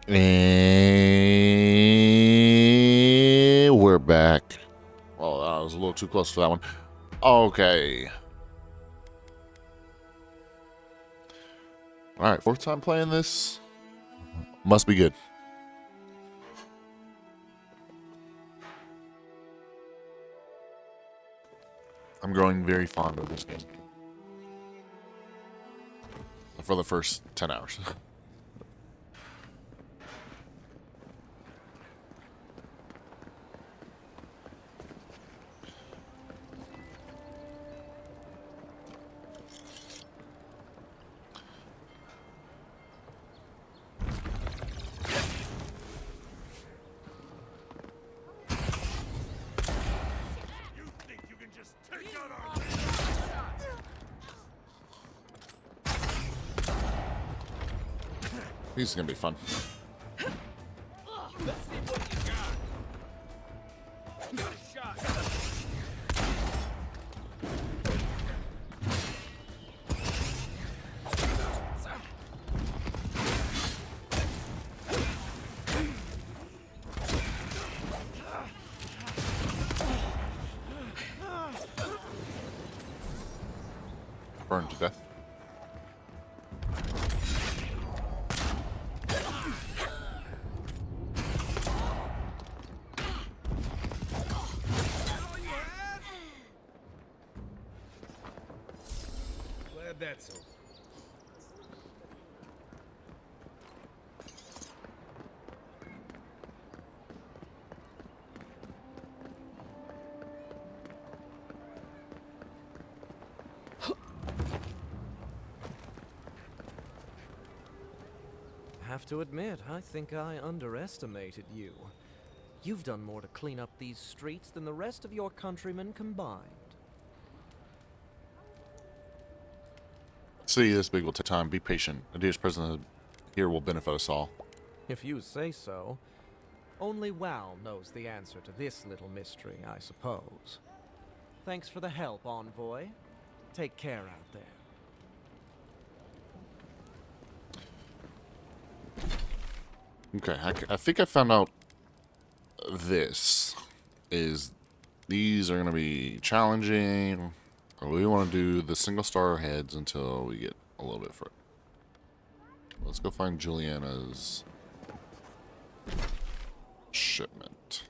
And we're back. Oh, I was a little too close for that one. Okay. Alright, fourth time playing this. Must be good. I'm growing very fond of this game. For the first 10 hours. This is gonna be fun. Let's see what you got. Got a shot. Burned to death. Glad that's over. Have to admit, I think I underestimated you. You've done more to clean up these streets than the rest of your countrymen combined. See, this big will take time. Be patient. Adia's presence here will benefit us all. If you say so. Only WoW knows the answer to this little mystery, I suppose. Thanks for the help, Envoy. Take care out there. Okay, I think I found out this is these are going to be challenging. We want to do the single star heads until we get a little bit further. Let's go find Juliana's shipment.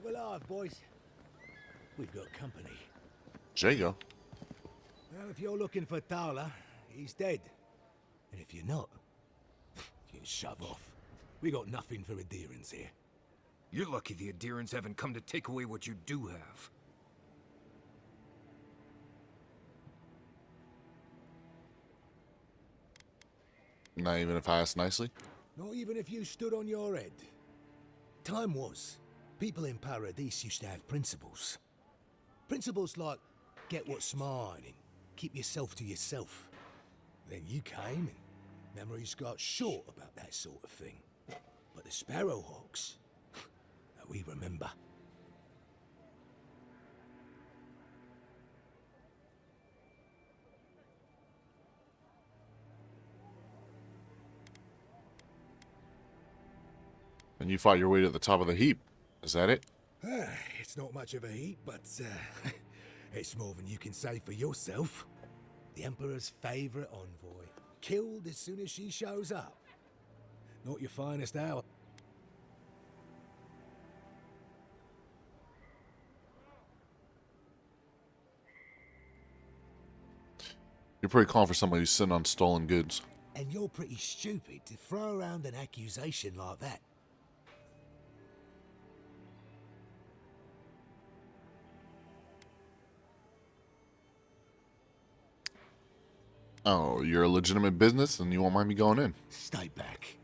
We're alive, boys. We've got company. Jago. Well, if you're looking for Tala, he's dead. And if you're not, you can shove off. We got nothing for adherents here. You're lucky the adherents haven't come to take away what you do have. Not even if I ask nicely. Not even if you stood on your head. Time was, people in Paradise used to have principles. Principles like, get what's mine and keep yourself to yourself. Then you came and memories got short about that sort of thing. But the Sparrowhawks, we remember. And you fought your way to the top of the heap. Is that it? It's not much of a heat, but it's more than you can say for yourself. The Emperor's favorite envoy, killed as soon as she shows up. Not your finest hour. You're pretty calm for somebody who's sitting on stolen goods. And you're pretty stupid to throw around an accusation like that. Oh, you're a legitimate business and you won't mind me going in. Stay back.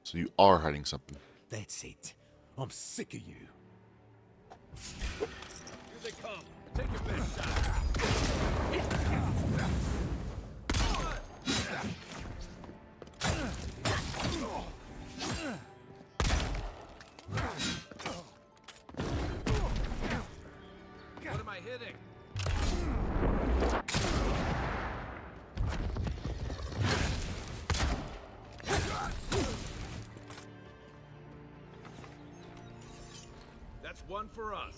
So you are hiding something. That's it. I'm sick of you. Here they come. Take your best shot. What am I hitting? That's one for us.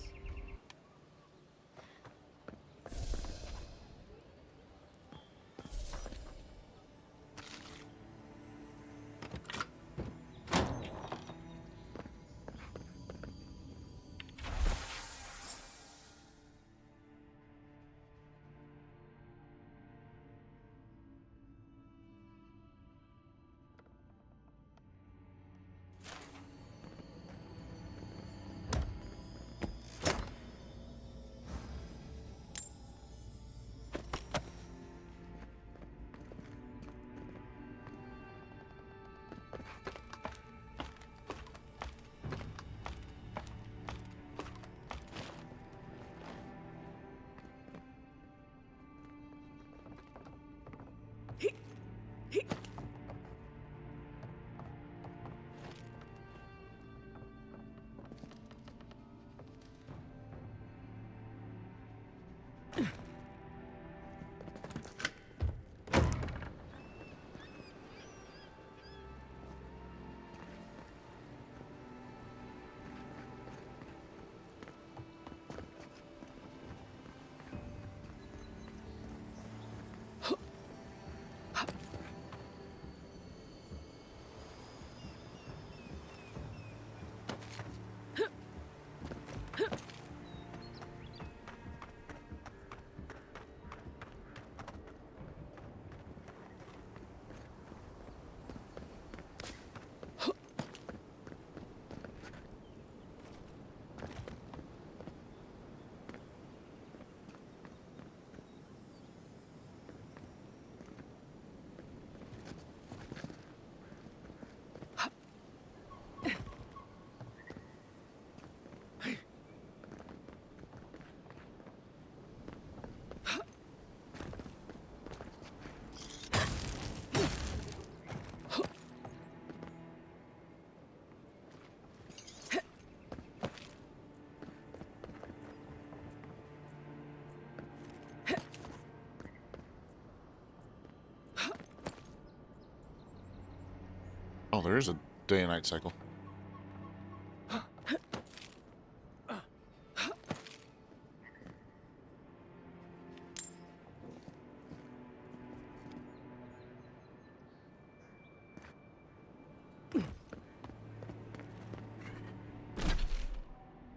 Oh, there is a day and night cycle.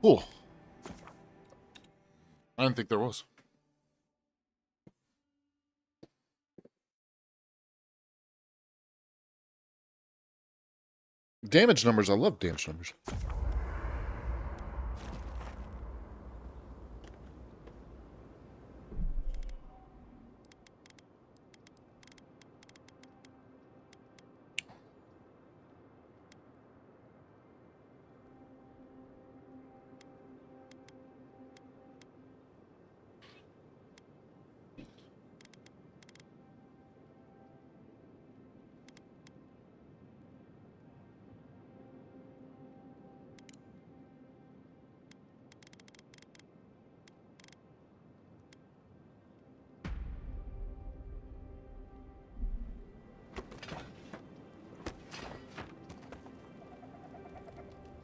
Cool. I didn't think there was. Damage numbers. I love damage numbers.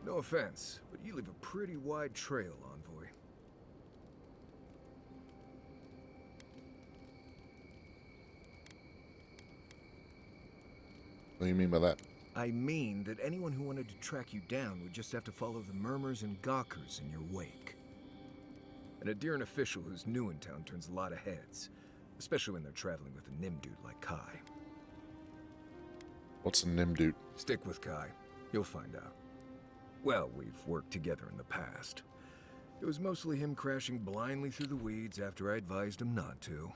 No offense, but you leave a pretty wide trail, Envoy. What do you mean by that? I mean that anyone who wanted to track you down would just have to follow the murmurs and gawkers in your wake. An Adiran official who's new in town turns a lot of heads, especially when they're traveling with a Nim dude like Kai. What's a Nimdude? Stick with Kai. You'll find out. Well, we've worked together in the past. It was mostly him crashing blindly through the weeds after I advised him not to.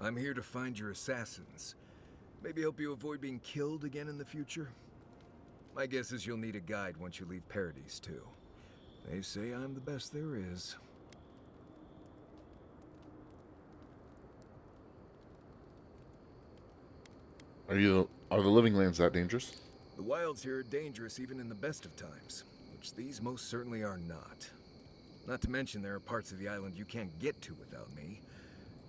I'm here to find your assassins. Maybe help you avoid being killed again in the future. My guess is you'll need a guide once you leave Paradise, too. They say I'm the best there is. Are the living lands that dangerous? The wilds here are dangerous even in the best of times, which these most certainly are not. Not to mention there are parts of the island you can't get to without me.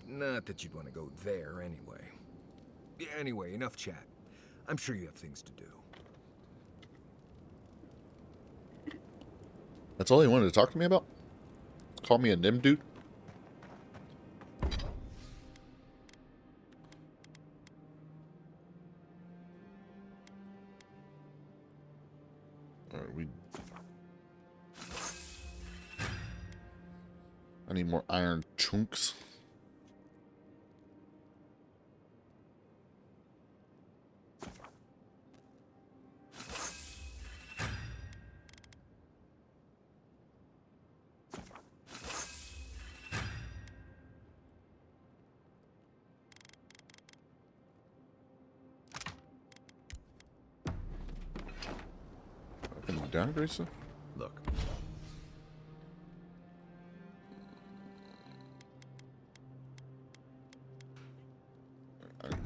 Not that you'd want to go there anyway. Anyway, enough chat. I'm sure you have things to do. That's all he wanted to talk to me about? Call me a nim dude? Alright, I need more iron chunks. Can you downgrade some? Look,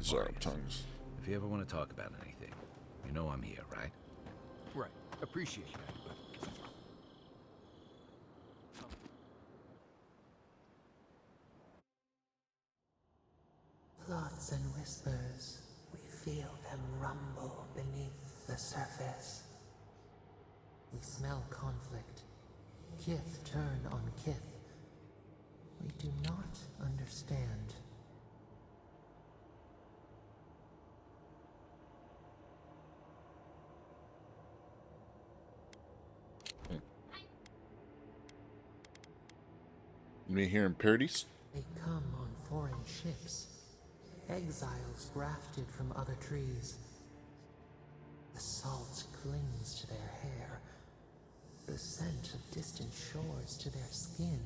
Sorry, tongues. If you ever want to talk about anything, you know I'm here, right? right. Appreciate that, but Plots and whispers, we feel them rumble beneath the surface. We smell conflict. Kith turn on kith. We do not understand. Me hearing parodies? They come on foreign ships, exiles grafted from other trees. The salt clings to their hair, the scent of distant shores to their skin.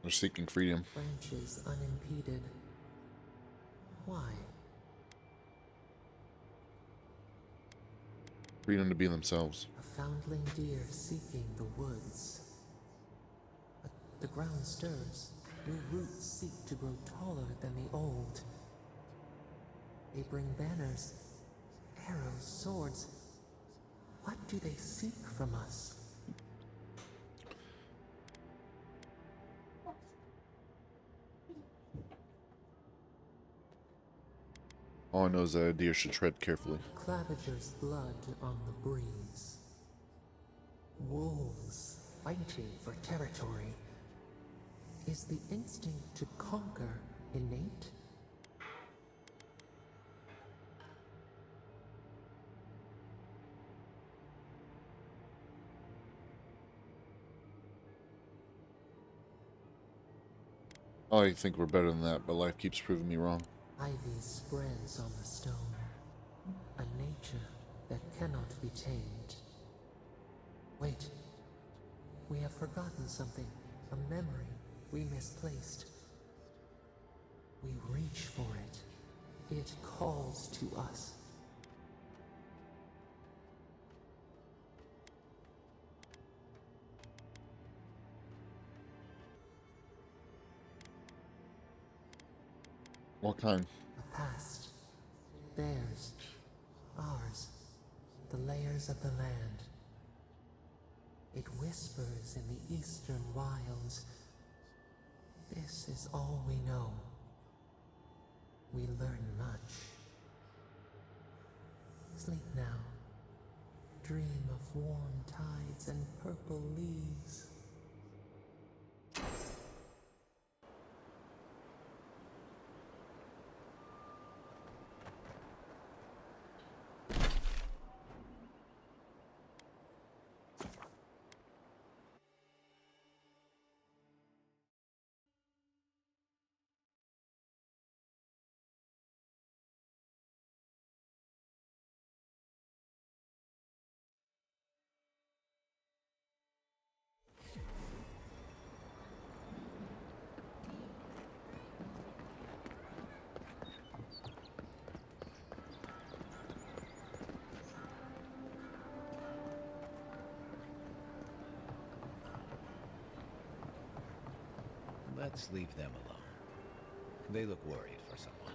They're seeking freedom. Branches unimpeded. Why? Freedom to be themselves. A foundling deer seeking the woods. But the ground stirs. New roots seek to grow taller than the old. They bring banners, arrows, swords. What do they seek from us? All I know is that a deer should tread carefully. Claviger's blood on the breeze. Wolves fighting for territory. Is the instinct to conquer innate? I think we're better than that, but life keeps proving me wrong. Ivy spreads on the stone. A nature that cannot be tamed. Wait. We have forgotten something. A memory we misplaced. We reach for it. It calls to us. What kind? A past. Theirs. Ours. The layers of the land. It whispers in the eastern wilds. This is all we know. We learn much. Sleep now. Dream of warm tides and purple leaves. Let's leave them alone. They look worried for someone.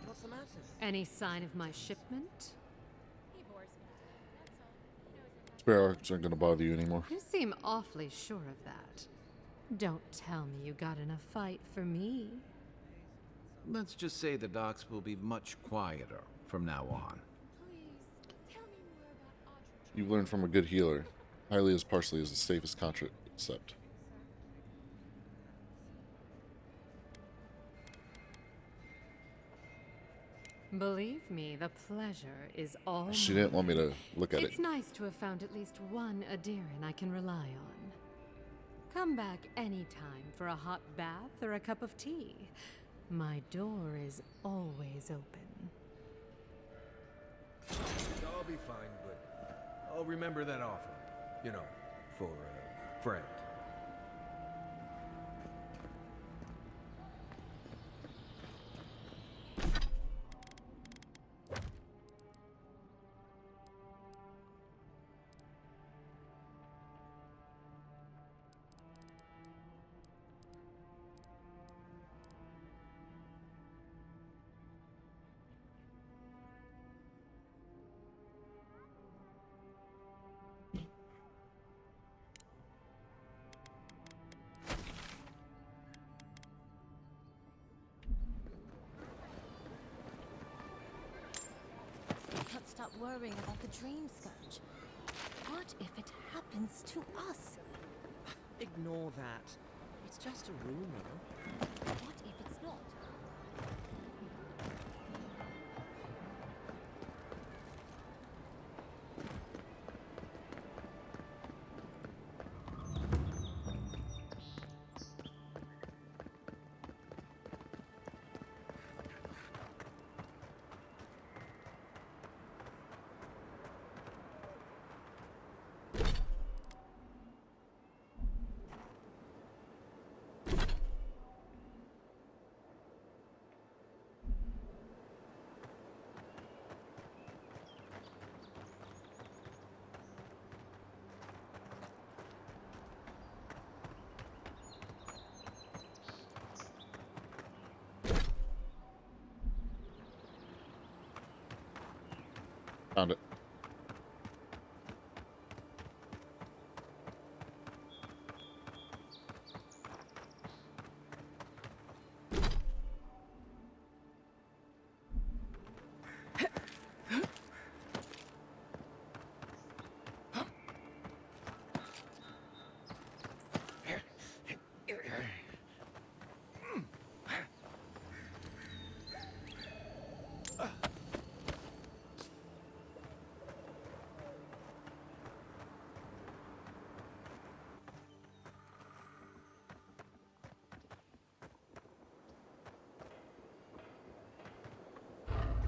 What's the matter? Any sign of my shipment? Spare arcs aren't going to bother you anymore. You seem awfully sure of that. Don't tell me you got in a fight for me. Let's just say the docks will be much quieter from now on. You've learned from a good healer. Highly as partially is the safest concept. Believe me, the pleasure is all She mine. didn't want me to look at it. It's nice to have found at least one Adiran I can rely on. Come back anytime for a hot bath or a cup of tea. My door is always open. I'll be fine, but I'll remember that offer. You know, for a friend. Can't stop worrying about the dream scourge. What if it happens to us? Ignore that. It's just a rumor. What if it's not? Found it.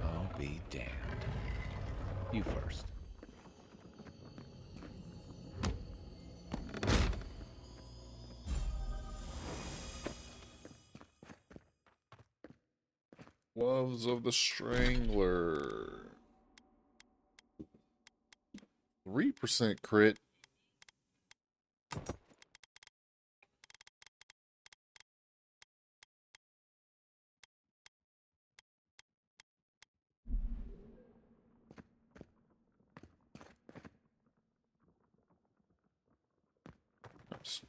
I'll be damned. You first. Gloves of the Strangler. 3% crit. Nice.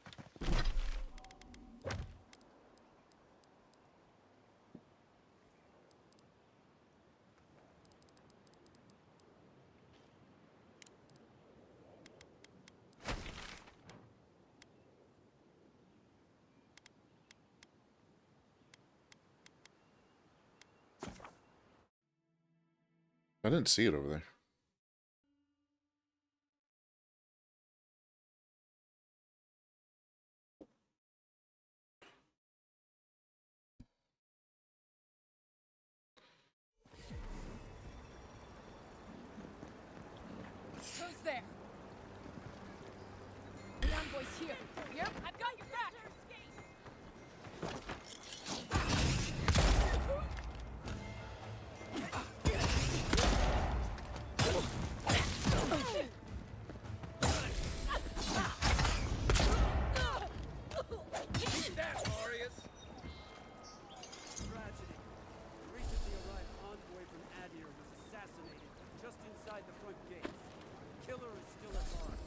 I didn't see it over there. here. Yep, I've got your back. Eat that, Marius! Tragedy. Recently arrived envoy from Adir was assassinated just inside the front gate. The killer is still at large.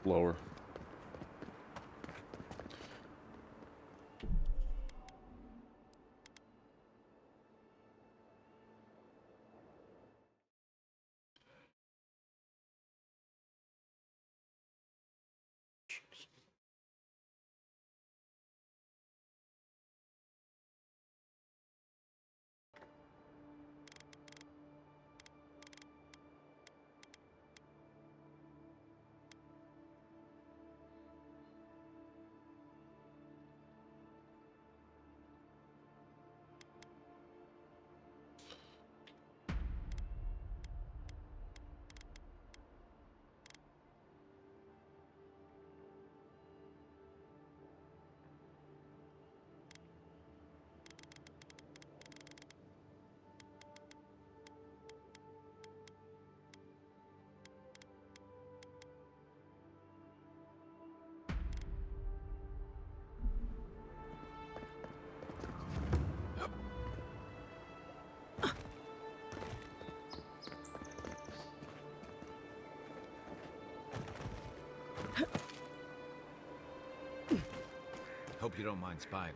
Lower. Hope you don't mind spiders.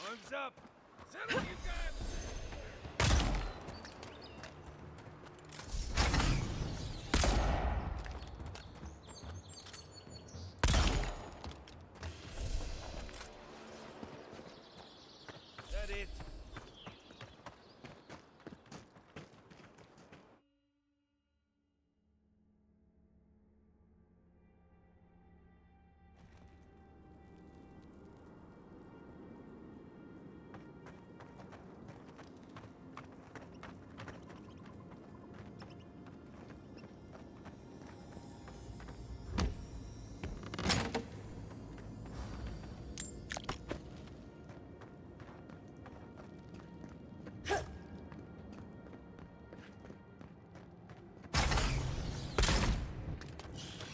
Arms up! Settle you guys! That it?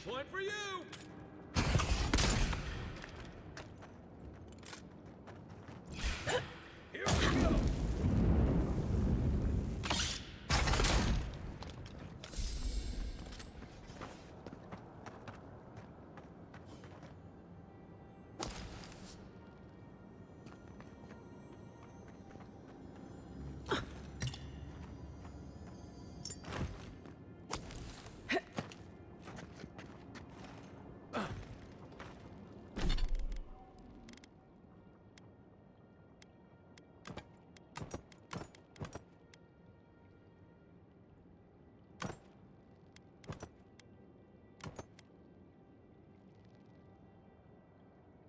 One for you! Here we go!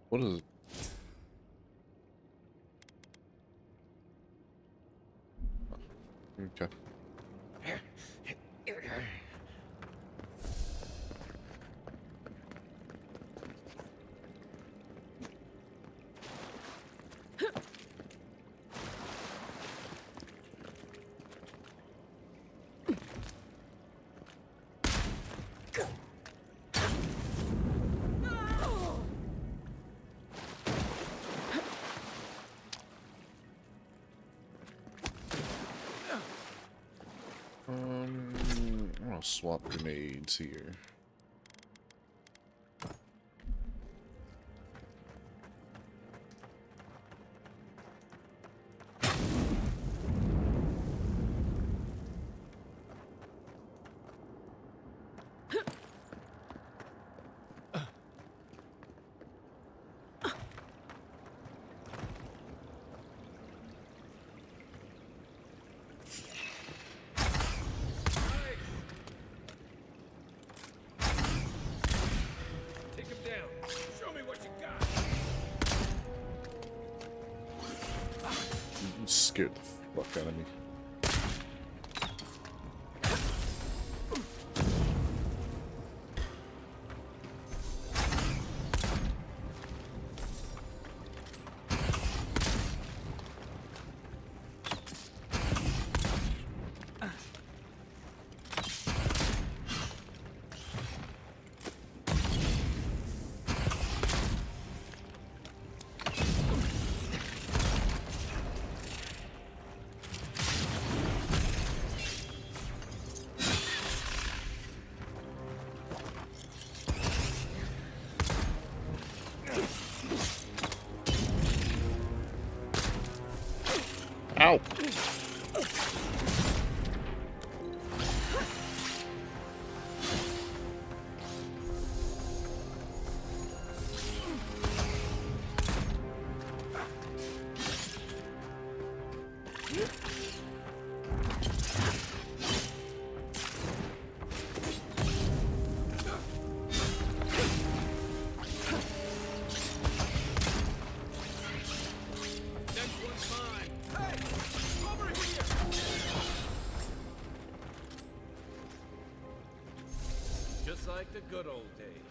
What is it? Okay. I'll swap grenades here. scared the fuck out of me. Ow! Next one's mine. Hey, over here. Just like the good old days.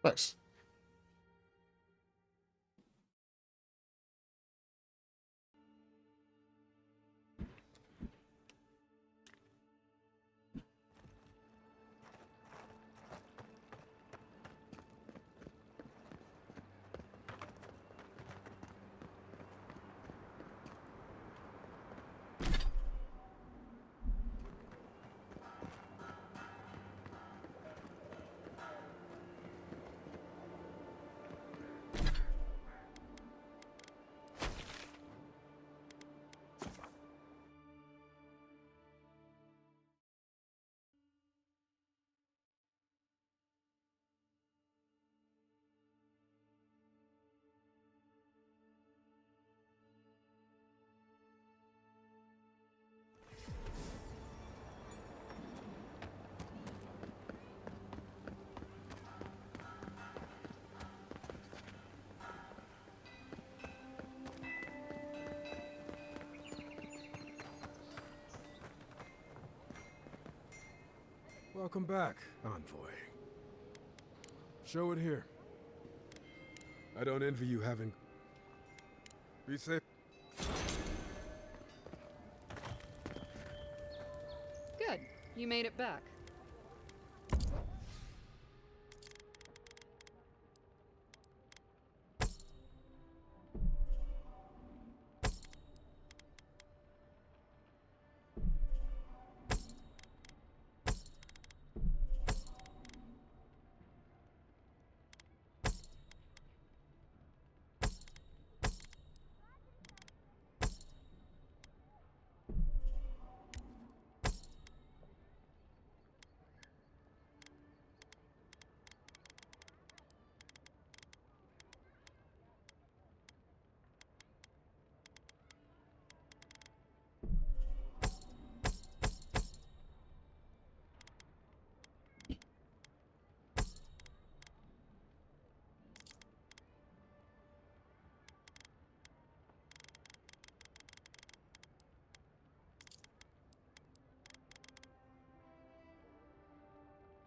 Nice. Welcome back, Envoy. Show it here. I don't envy you having... Be safe. Good. You made it back.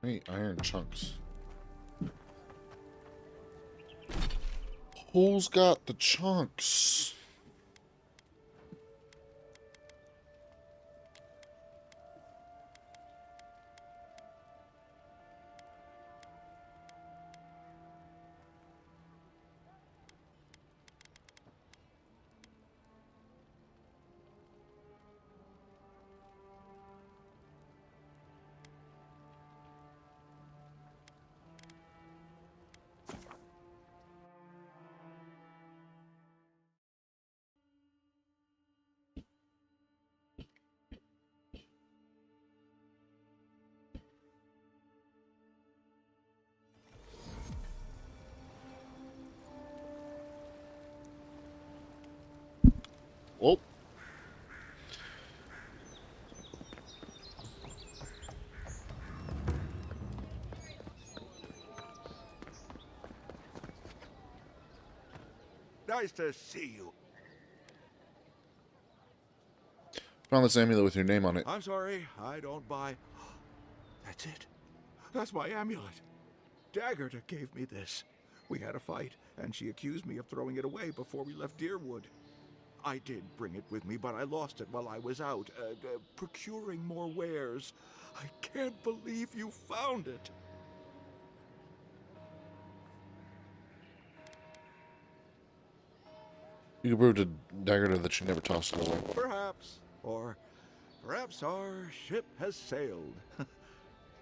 Hey, iron chunks. Who's got the chunks? Whoa. Nice to see you. Found this amulet with your name on it. I'm sorry, I don't buy... That's it. That's my amulet. Daggerta gave me this. We had a fight, and she accused me of throwing it away before we left Deerwood. I did bring it with me, but I lost it while I was out, procuring more wares. I can't believe you found it. You can prove to Daggerta that she never tossed it away. Perhaps. Or perhaps our ship has sailed.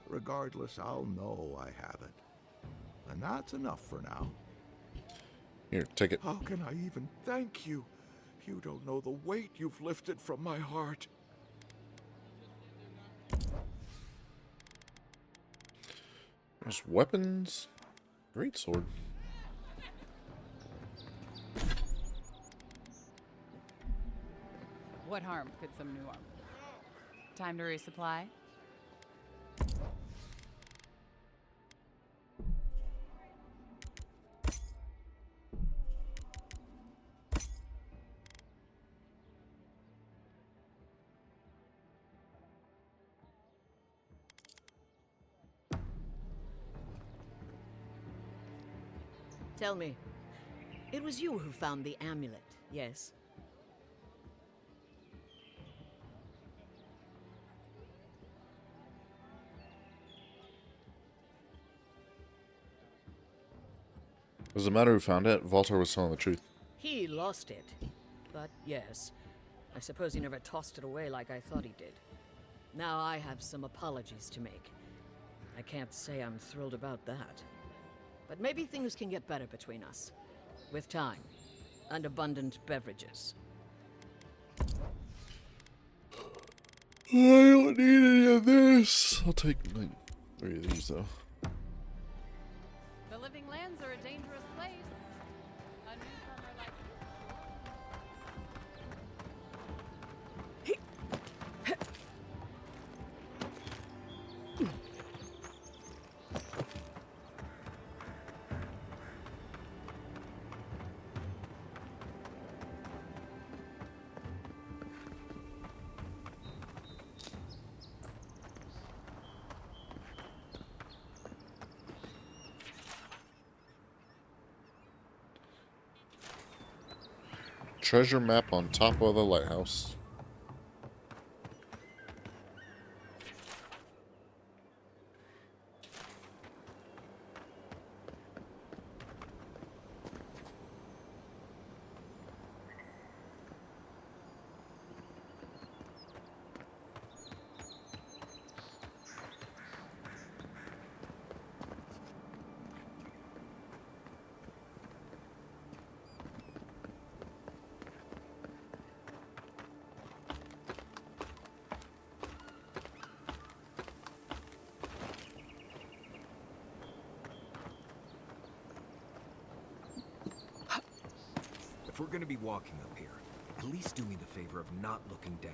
Regardless, I'll know I have it. And that's enough for now. Here, take it. How can I even thank you? You don't know the weight you've lifted from my heart. There's weapons. Great sword. What harm could some new armor? Time to resupply? Tell me, it was you who found the amulet, yes? Doesn't matter who found it. Voltar was telling the truth. He lost it. But yes, I suppose he never tossed it away like I thought he did. Now I have some apologies to make. I can't say I'm thrilled about that. But maybe things can get better between us. With time. And abundant beverages. I don't need any of this. I'll take like 3 of these though. The living lands are a dangerous place. A newcomer like Treasure map on top of the lighthouse. If we're gonna be walking up here, at least do me the favor of not looking down.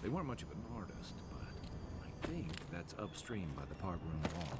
They weren't much of an artist, but I think that's upstream by the park room wall.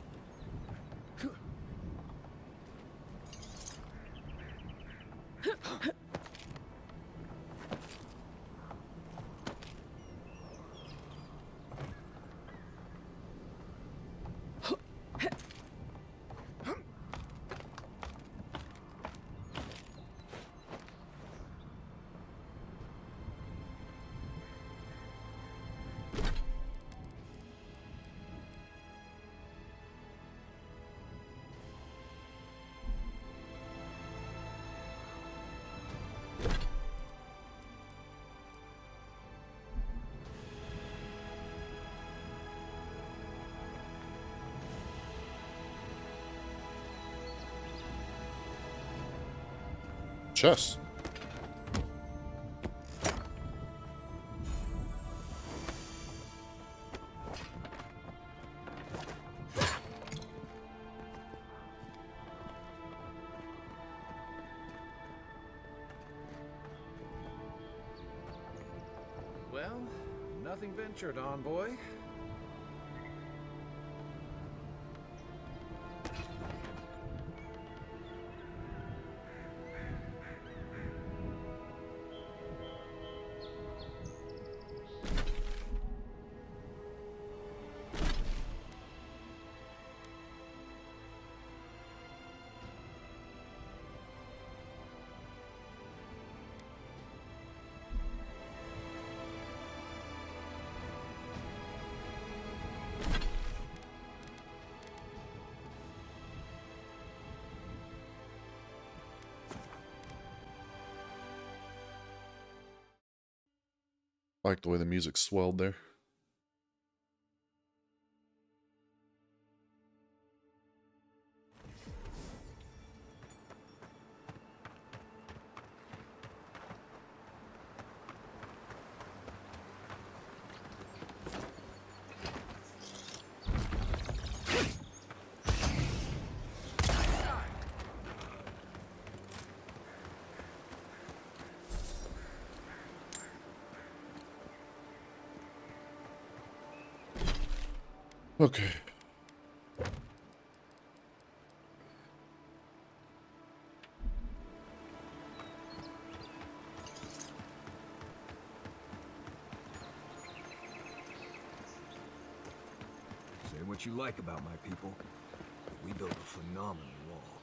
Chess. Well, nothing ventured, envoy. I like the way the music swelled there. Okay. Say what you like about my people, but we built a phenomenal wall.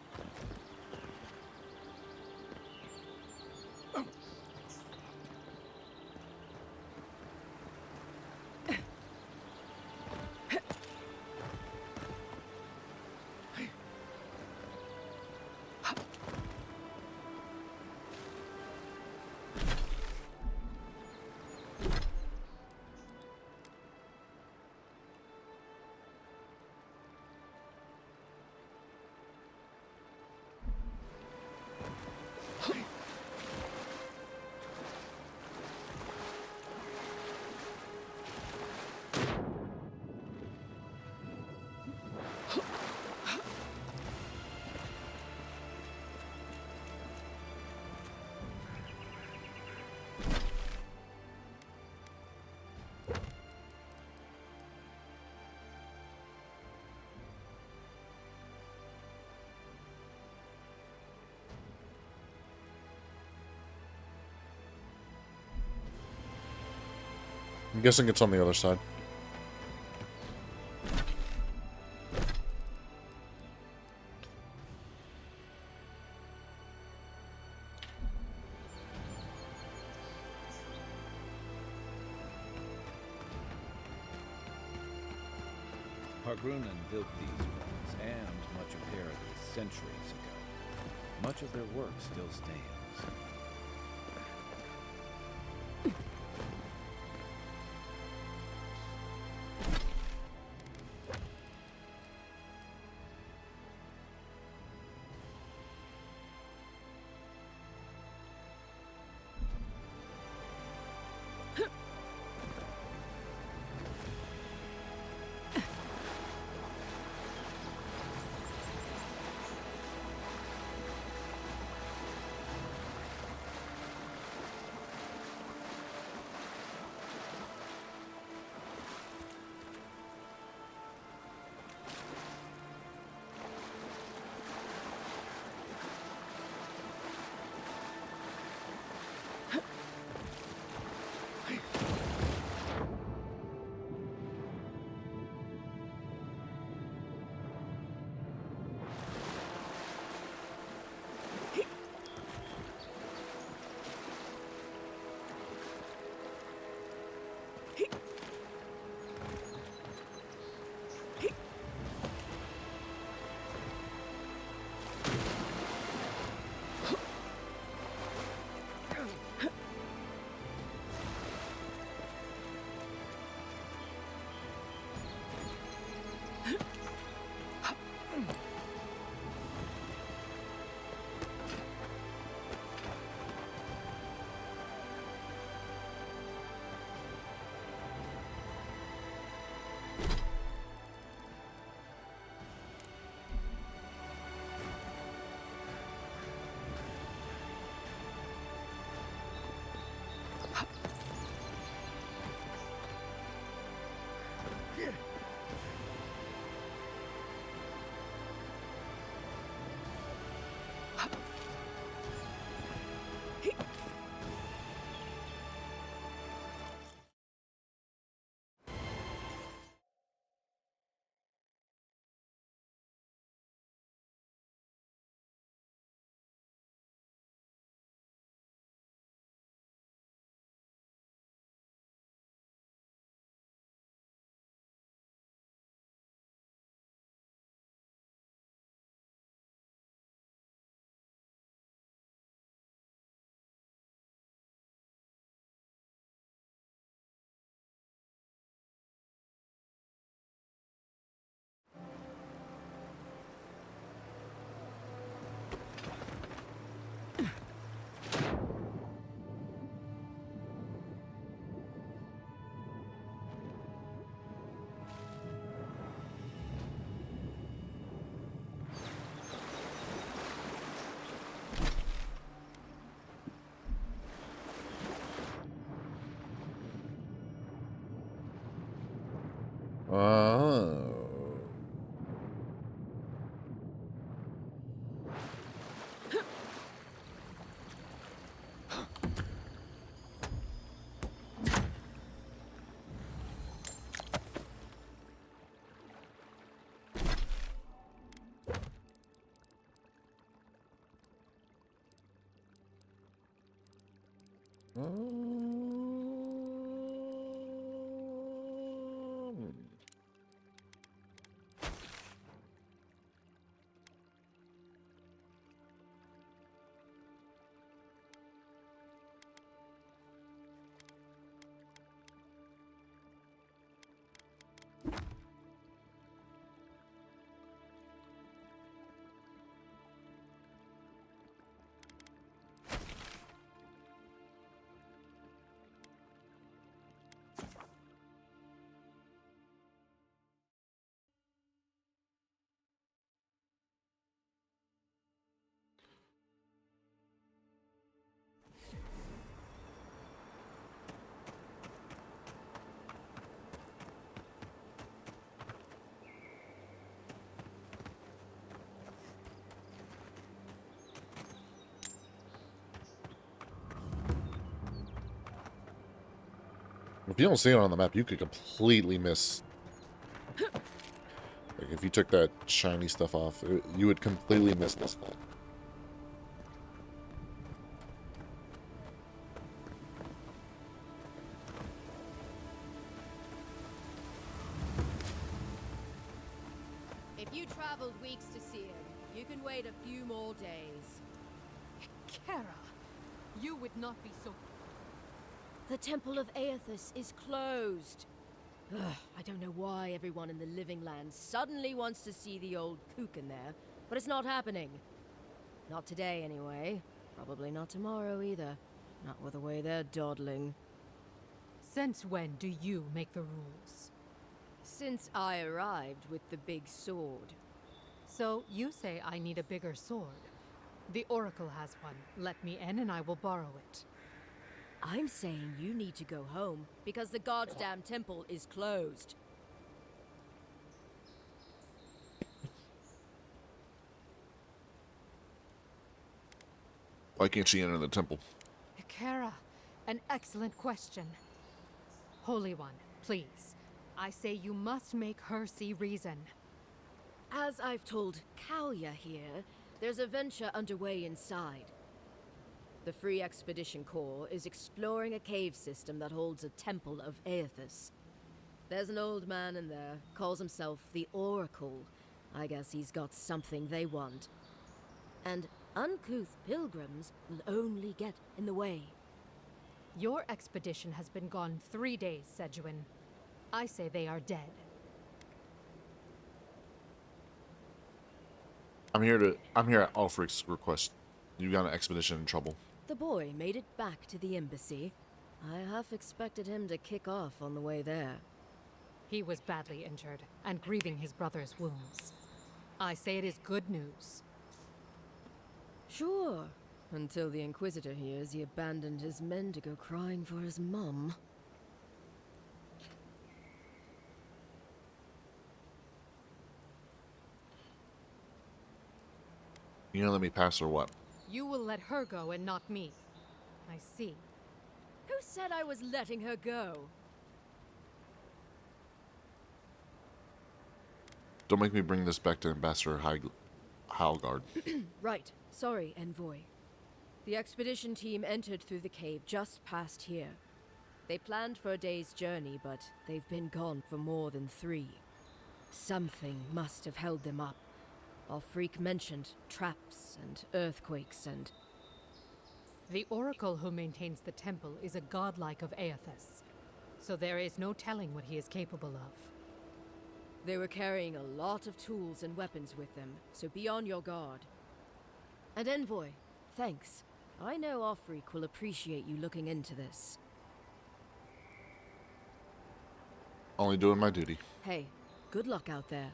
I'm guessing it's on the other side. Hargrunnen built these walls and much of Paradise centuries ago. Much of their work still stands. Oh. If you don't see it on the map, you could completely miss. Like if you took that shiny stuff off, you would completely miss this one. If you traveled weeks to see him, you can wait a few more days. Kara, you would not be so... The Temple of Aethys is closed. Ugh, I don't know why everyone in the Living Lands suddenly wants to see the old kook in there, but it's not happening. Not today, anyway. Probably not tomorrow, either. Not with the way they're dawdling. Since when do you make the rules? Since I arrived with the big sword. So you say I need a bigger sword. The Oracle has one. Let me in and I will borrow it. I'm saying you need to go home because the goddamn temple is closed. Why can't she enter the temple? Kara, an excellent question. Holy One, please. I say you must make her see reason. As I've told Kalia here, there's a venture underway inside. The Free Expedition Corps is exploring a cave system that holds a temple of Aethys. There's an old man in there, calls himself the Oracle. I guess he's got something they want. And uncouth pilgrims will only get in the way. Your expedition has been gone 3 days, Sejuin. I say they are dead. I'm here at Ulfric's request. You got an expedition in trouble. The boy made it back to the embassy. I half expected him to kick off on the way there. He was badly injured and grieving his brother's wounds. I say it is good news. Sure, until the Inquisitor hears he abandoned his men to go crying for his mum. You gonna let me pass or what? You will let her go and not me. I see. Who said I was letting her go? Don't make me bring this back to Ambassador Halgard. Right. Sorry, Envoy. The expedition team entered through the cave just past here. They planned for a day's journey, but they've been gone for more than 3. Something must have held them up. Our freak mentioned traps and earthquakes and... The Oracle who maintains the temple is a godlike of Aethys, so there is no telling what he is capable of. They were carrying a lot of tools and weapons with them, so be on your guard. And Envoy, thanks. I know Offreak will appreciate you looking into this. Only doing my duty. Hey, good luck out there.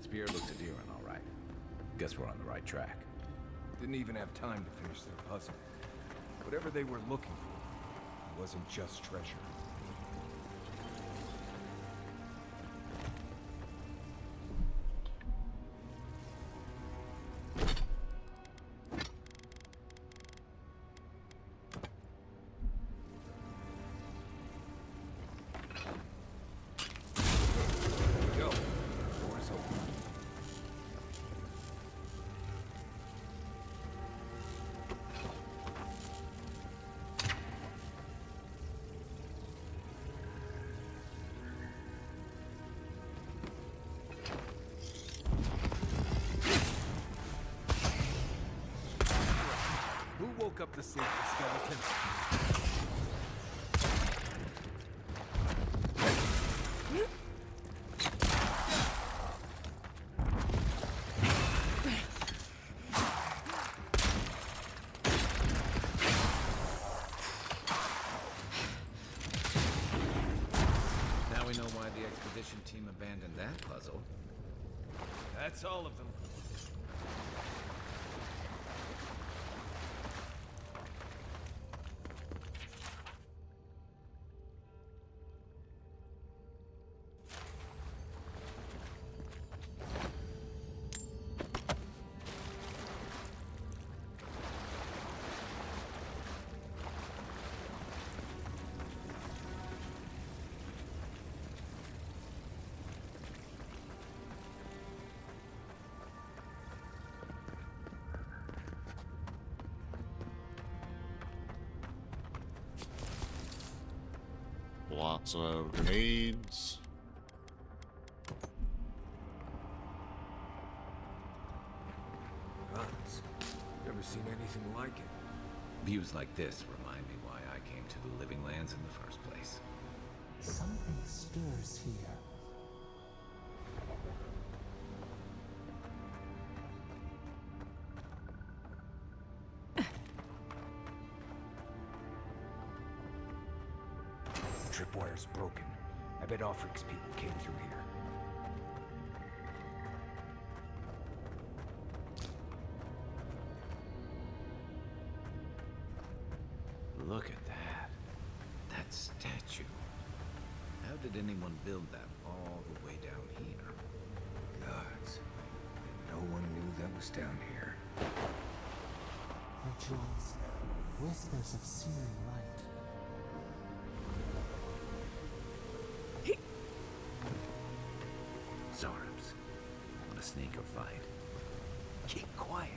spear looks adherent, all right. Guess we're on the right track. Didn't even have time to finish their puzzle. Whatever they were looking for, it wasn't just treasure. Go. Doors open. Who woke up the sleeping skeleton? Now we know why the expedition team abandoned that puzzle. That's all of them. Lots of grenades. Nuts. Never seen anything like it. Views like this remind me why I came to the Living Lands in the first place. Something stirs here. Tripwire's broken. I bet Offric's people came through here. Look at that. That statue. How did anyone build that all the way down here? Gods. And no one knew that was down here. Rituals, whispers of searing light. Sargamis. Want to sneak or fight? Keep quiet.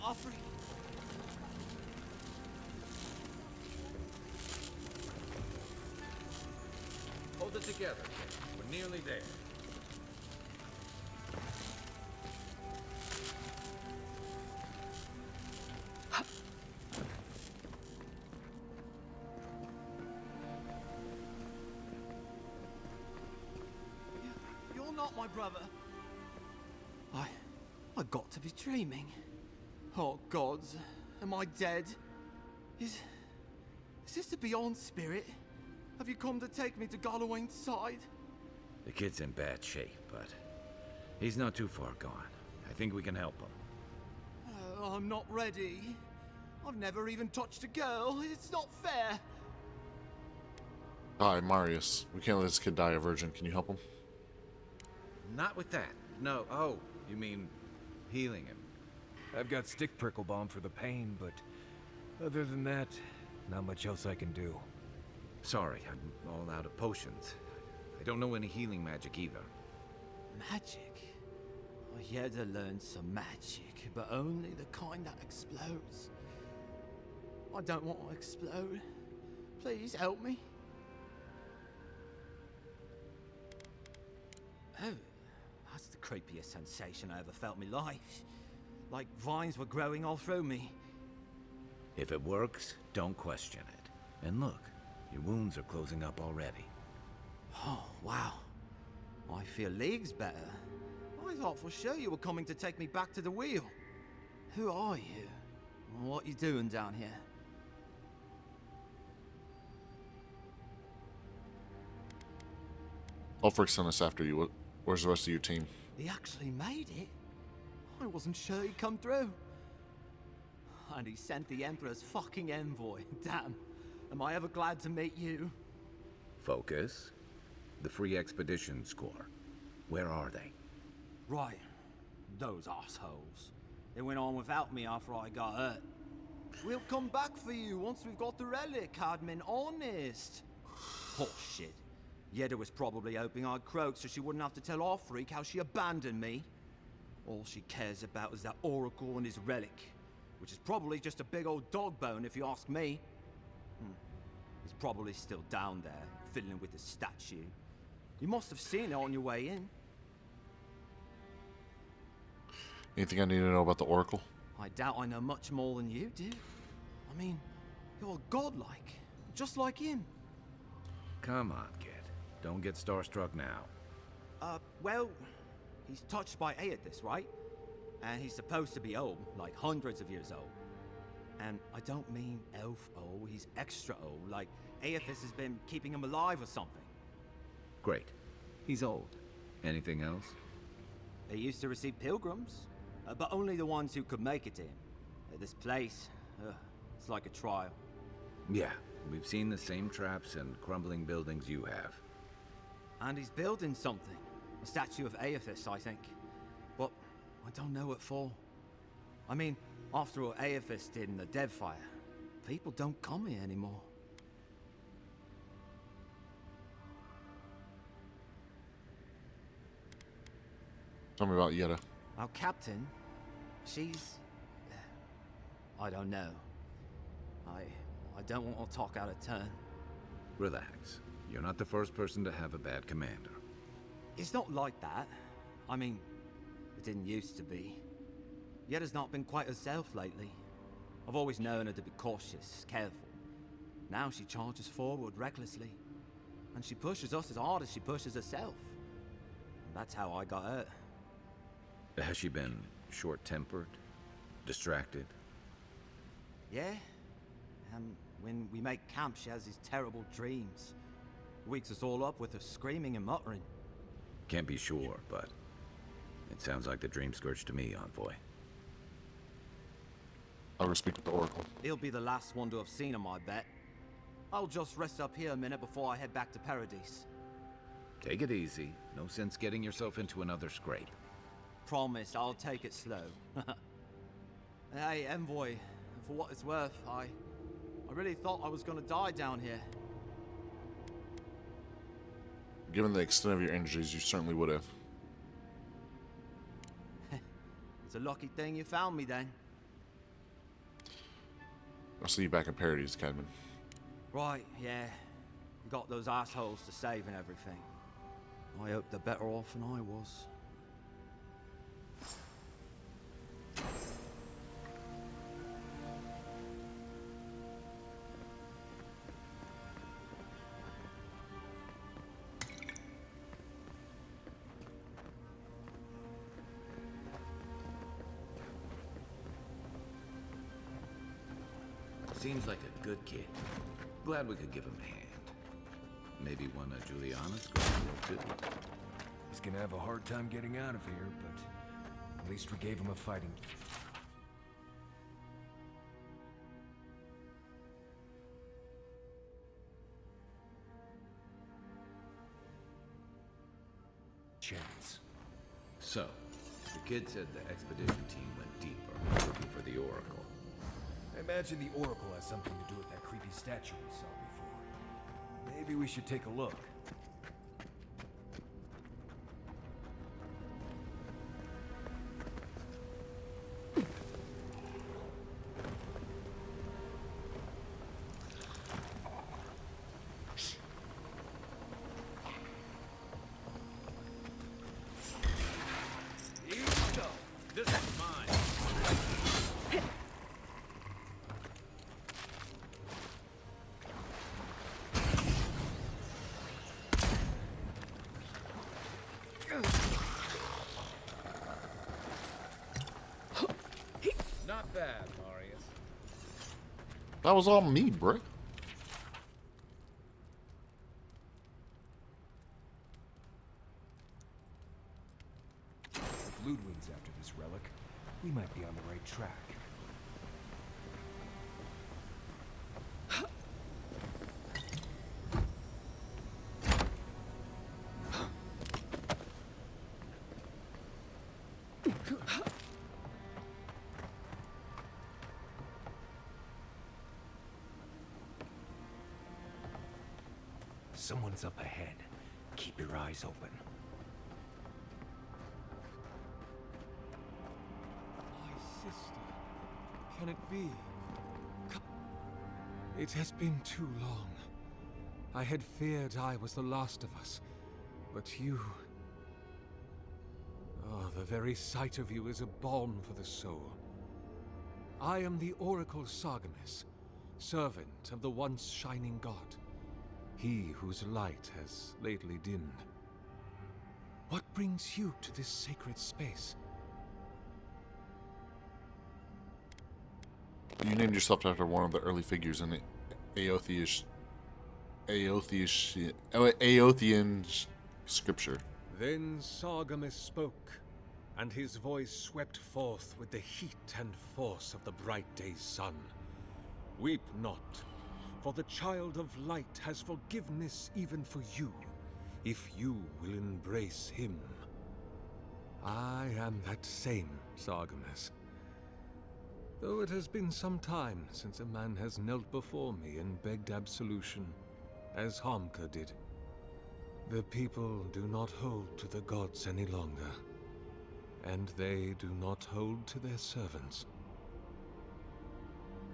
Offrey. Hold it together. We're nearly there. You're not my brother. I got to be dreaming. Oh gods, am I dead? Is this the Beyond Spirit? Have you come to take me to Gallowayne's side? The kid's in bad shape, but he's not too far gone. I think we can help him. I'm not ready. I've never even touched a girl. It's not fair. Hi, Marius. We can't let this kid die a virgin. Can you help him? Not with that. No. Oh, you mean healing him? I've got stick prickle balm for the pain, but other than that, not much else I can do. Sorry, I'm all out of potions. I don't know any healing magic either. Magic? I had to learn some magic, but only the kind that explodes. I don't want to explode. Please help me. Oh, that's the creepiest sensation I ever felt in my life. Like vines were growing all through me. If it works, don't question it. And look, your wounds are closing up already. Oh, wow. I feel leagues better. I thought for sure you were coming to take me back to the wheel. Who are you? What you doing down here? Ulfric sent us after you. Where's the rest of your team? He actually made it? I wasn't sure he'd come through. And he sent the Emperor's fucking envoy. Damn. Am I ever glad to meet you? Focus. The Free Expeditions Corps. Where are they? Right. Those assholes. They went on without me after I got hurt. We'll come back for you once we've got the relic, Cadman. Honest. Oh, shit. Yeda was probably hoping I'd croak so she wouldn't have to tell Ulfric how she abandoned me. All she cares about is that Oracle and his relic, which is probably just a big old dog bone if you ask me. He's probably still down there, fiddling with the statue. You must have seen it on your way in. Anything I need to know about the Oracle? I doubt I know much more than you do. I mean, you're godlike, just like him. Come on, kid. Don't get starstruck now. Well, he's touched by Aethys, right? And he's supposed to be old, like hundreds of years old. And I don't mean elf old, he's extra old, like Aethys has been keeping him alive or something. Great. He's old. Anything else? He used to receive pilgrims, but only the ones who could make it to him. This place, it's like a trial. Yeah, we've seen the same traps and crumbling buildings you have. And he's building something. A statue of Aethys, I think. But I don't know what for. I mean, after all Aethys did in the Deadfire, people don't come here anymore. Tell me about Yeda. Our captain, she's... I don't know. I don't want to talk out of turn. Relax. You're not the first person to have a bad commander. It's not like that. I mean, it didn't used to be. Yeda's not been quite herself lately. I've always known her to be cautious, careful. Now she charges forward recklessly. And she pushes us as hard as she pushes herself. And that's how I got hurt. Has she been short-tempered? Distracted? Yeah. When we make camp, she has these terrible dreams. Wakes us all up with her screaming and muttering. Can't be sure, but it sounds like the dream scourge to me, Envoy. I'll go speak with the Oracle. He'll be the last one to have seen him, I bet. I'll just rest up here a minute before I head back to Paradise. Take it easy. No sense getting yourself into another scrape. Promise, I'll take it slow. Hey, Envoy, for what it's worth, I really thought I was gonna die down here. Given the extent of your injuries, you certainly would have. It's a lucky thing you found me then. I'll see you back in Paradise, Cadman. Right, yeah. We got those assholes to save and everything. I hope they're better off than I was. Seems like a good kid. Glad we could give him a hand. Maybe one of Juliana's going to too. He's gonna have a hard time getting out of here, but at least we gave him a fighting chance. So, the kid said the expedition team went deeper. for the Oracle. I imagine the Oracle has something to do with that creepy statue we saw before. Maybe we should take a look. This is mine. Not bad, Marius. That was all me, bruh. If Ludwig's after this relic, we might be on the right track. Someone's up ahead. Keep your eyes open. Sister, can it be? It has been too long. I had feared I was the last of us, but you... Oh, the very sight of you is a balm for the soul. I am the Oracle Sargamis, servant of the once shining god, he whose light has lately dimmed. What brings you to this sacred space? You named yourself after one of the early figures in the Aothean scripture. Then Sargamis spoke, and his voice swept forth with the heat and force of the bright day's sun. Weep not, for the child of light has forgiveness even for you, if you will embrace him. I am that same Sargamis. Though it has been some time since a man has knelt before me and begged absolution, as Hamka did. The people do not hold to the gods any longer, and they do not hold to their servants.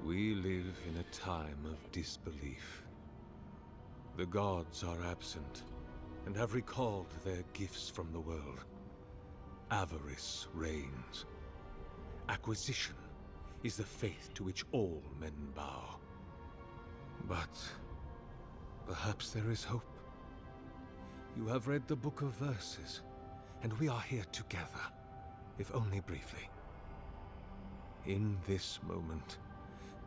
We live in a time of disbelief. The gods are absent, and have recalled their gifts from the world. Avarice reigns. Acquisition is the faith to which all men bow. But perhaps there is hope. You have read the Book of Verses, and we are here together, if only briefly. In this moment,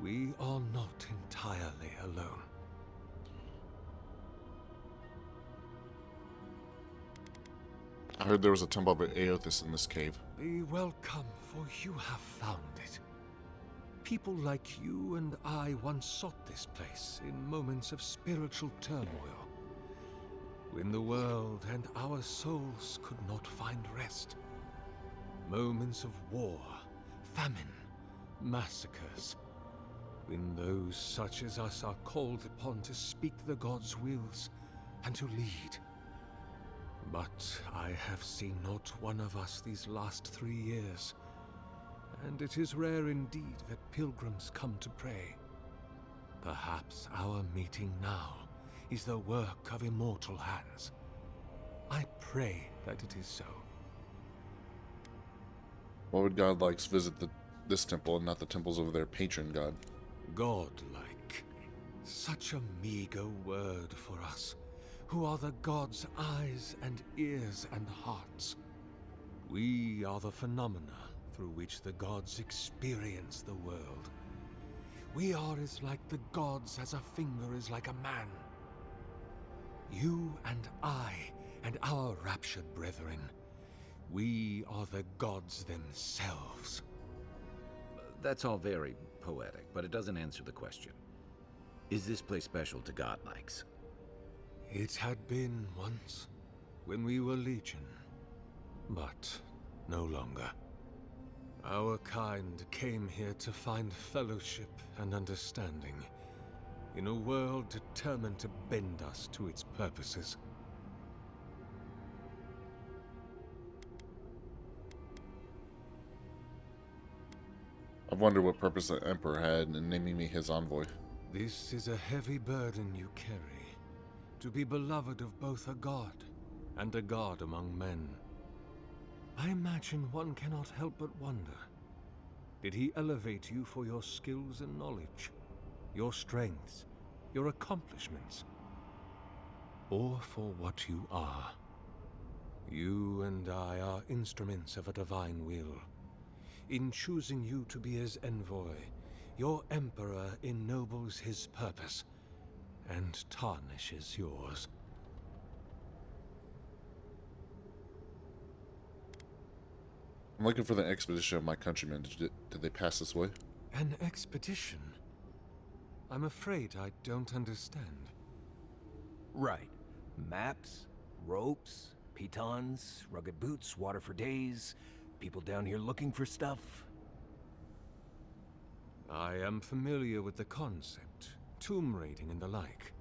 we are not entirely alone. I heard there was a temple of Aothis in this cave. Be welcome, for you have found it. People like you and I once sought this place in moments of spiritual turmoil, when the world and our souls could not find rest. Moments of war, famine, massacres, when those such as us are called upon to speak the gods' wills and to lead. But I have seen not one of us these last 3 years, and it is rare indeed that pilgrims come to pray. Perhaps our meeting now is the work of immortal hands. I pray that it is so. Why would godlikes visit this temple and not the temples of their patron god? Godlike. Such a meager word for us, who are the gods' eyes and ears and hearts. We are the phenomena through which the gods experience the world. We are as like the gods as a finger is like a man. You and I, and our raptured brethren, we are the gods themselves. That's all very poetic, but it doesn't answer the question. Is this place special to godlikes? It had been once, when we were legion, but no longer. Our kind came here to find fellowship and understanding in a world determined to bend us to its purposes. I wonder what purpose the Emperor had in naming me his envoy. This is a heavy burden you carry, to be beloved of both a god and a god among men. I imagine one cannot help but wonder, did he elevate you for your skills and knowledge, your strengths, your accomplishments, or for what you are? You and I are instruments of a divine will. In choosing you to be his envoy, your Emperor ennobles his purpose and tarnishes yours. I'm looking for the expedition of my countrymen. Did they pass this way? An expedition? I'm afraid I don't understand. Right. Maps, ropes, pitons, rugged boots, water for days, people down here looking for stuff. I am familiar with the concept, tomb raiding and the like.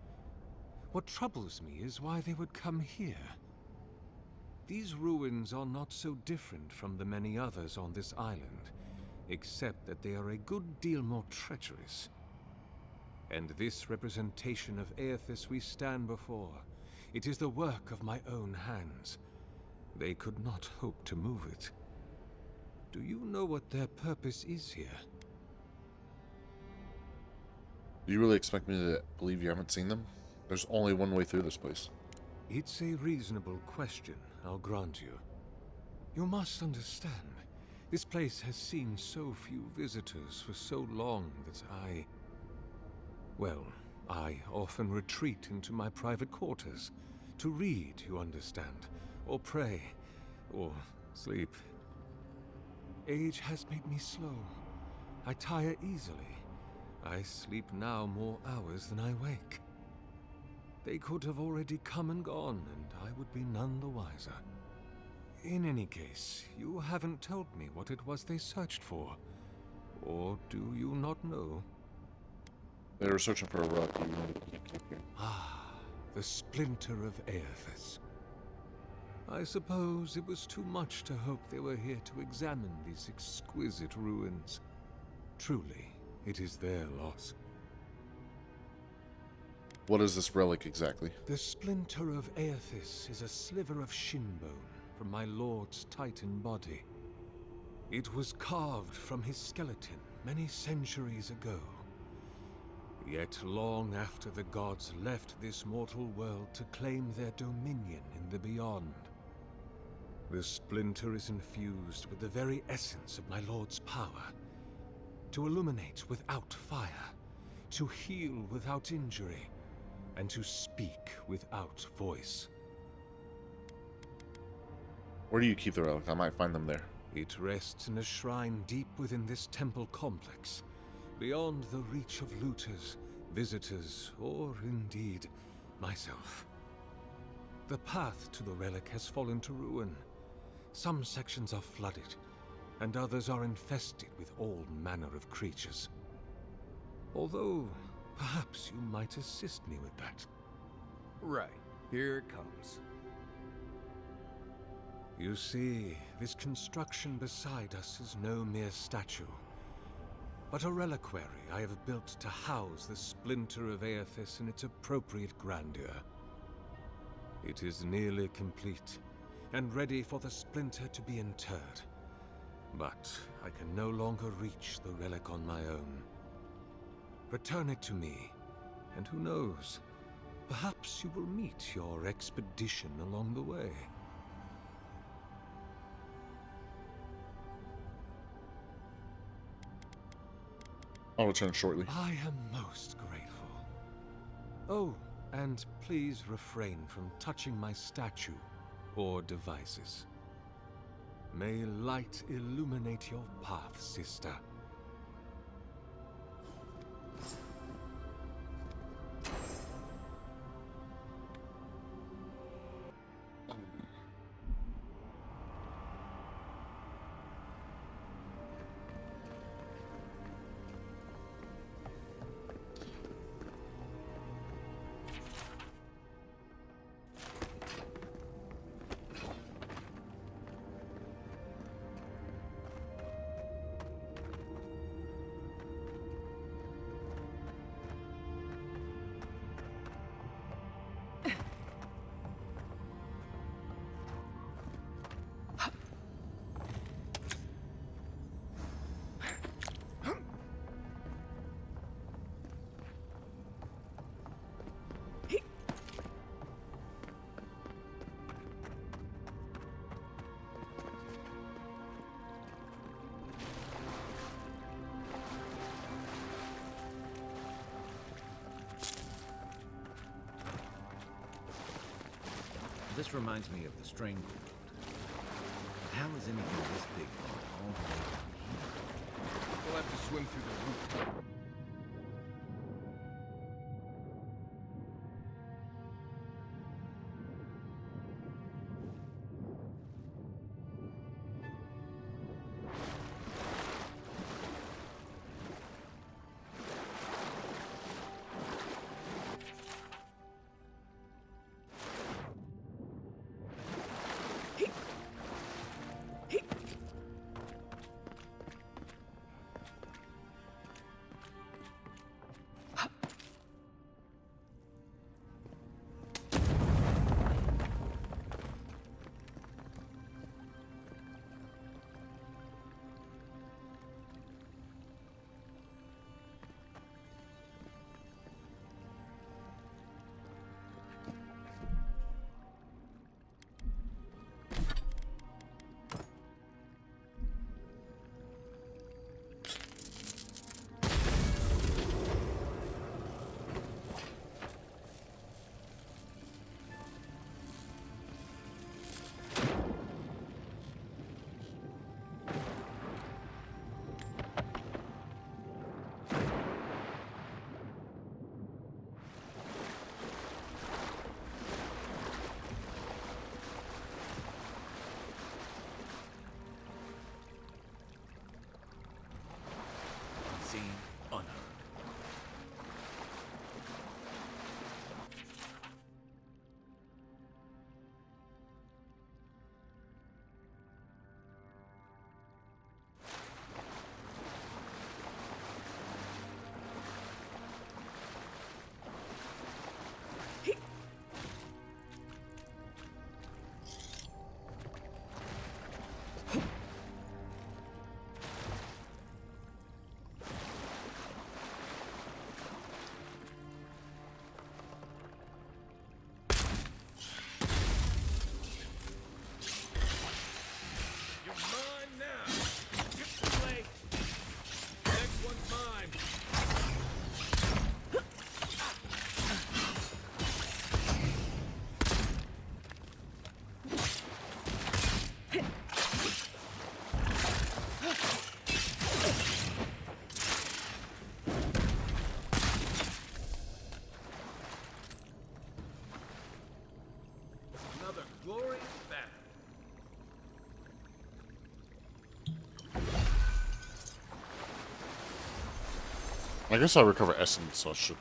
What troubles me is why they would come here. These ruins are not so different from the many others on this island, except that they are a good deal more treacherous. And this representation of Aethys we stand before, it is the work of my own hands. They could not hope to move it. Do you know what their purpose is here? Do you really expect me to believe you haven't seen them? There's only one way through this place. It's a reasonable question, I'll grant you. You must understand, this place has seen so few visitors for so long that I often retreat into my private quarters. To read, you understand, or pray, or sleep. Age has made me slow. I tire easily. I sleep now more hours than I wake. They could have already come and gone, and I would be none the wiser. In any case, you haven't told me what it was they searched for. Or do you not know? They were searching for a rock. Ah, the splinter of Aethys. I suppose it was too much to hope they were here to examine these exquisite ruins. Truly, it is their loss. What is this relic exactly? The splinter of Aethys is a sliver of shinbone from my lord's titan body. It was carved from his skeleton many centuries ago. Yet long after the gods left this mortal world to claim their dominion in the beyond, the splinter is infused with the very essence of my lord's power. To illuminate without fire, to heal without injury, and to speak without voice. Where do you keep the relic? I might find them there. It rests in a shrine deep within this temple complex, beyond the reach of looters, visitors, or indeed, myself. The path to the relic has fallen to ruin. Some sections are flooded, and others are infested with all manner of creatures. Although, perhaps you might assist me with that. Right. Here it comes. You see, this construction beside us is no mere statue, but a reliquary I have built to house the splinter of Aethys in its appropriate grandeur. It is nearly complete, and ready for the splinter to be interred. But I can no longer reach the relic on my own. Return it to me, and who knows, perhaps you will meet your expedition along the way. I'll return shortly. I am most grateful. Oh, and please refrain from touching my statue or devices. May light illuminate your path, sister. This reminds me of the Stranglehold. How is anything this big gone all the way down here? We'll have to swim through the root. Unseen, unheard. You're mine now. It's too late. Next one's mine. Another glorious battle. I guess I recover essence, so I should.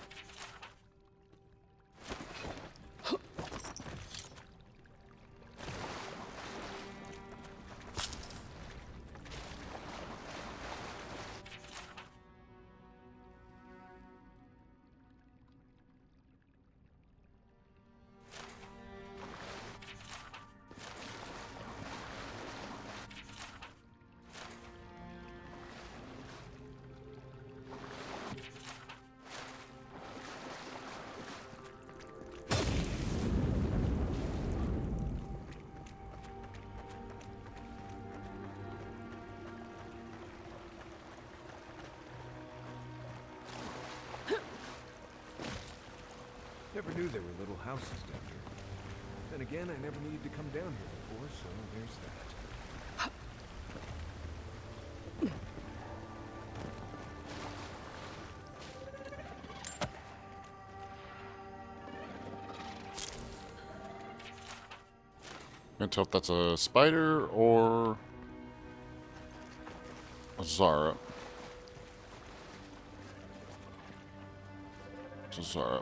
Never knew there were little houses down here. Then again, I never needed to come down here before, so there's that. Can't tell if that's a spider or a Zara. It's a Zara.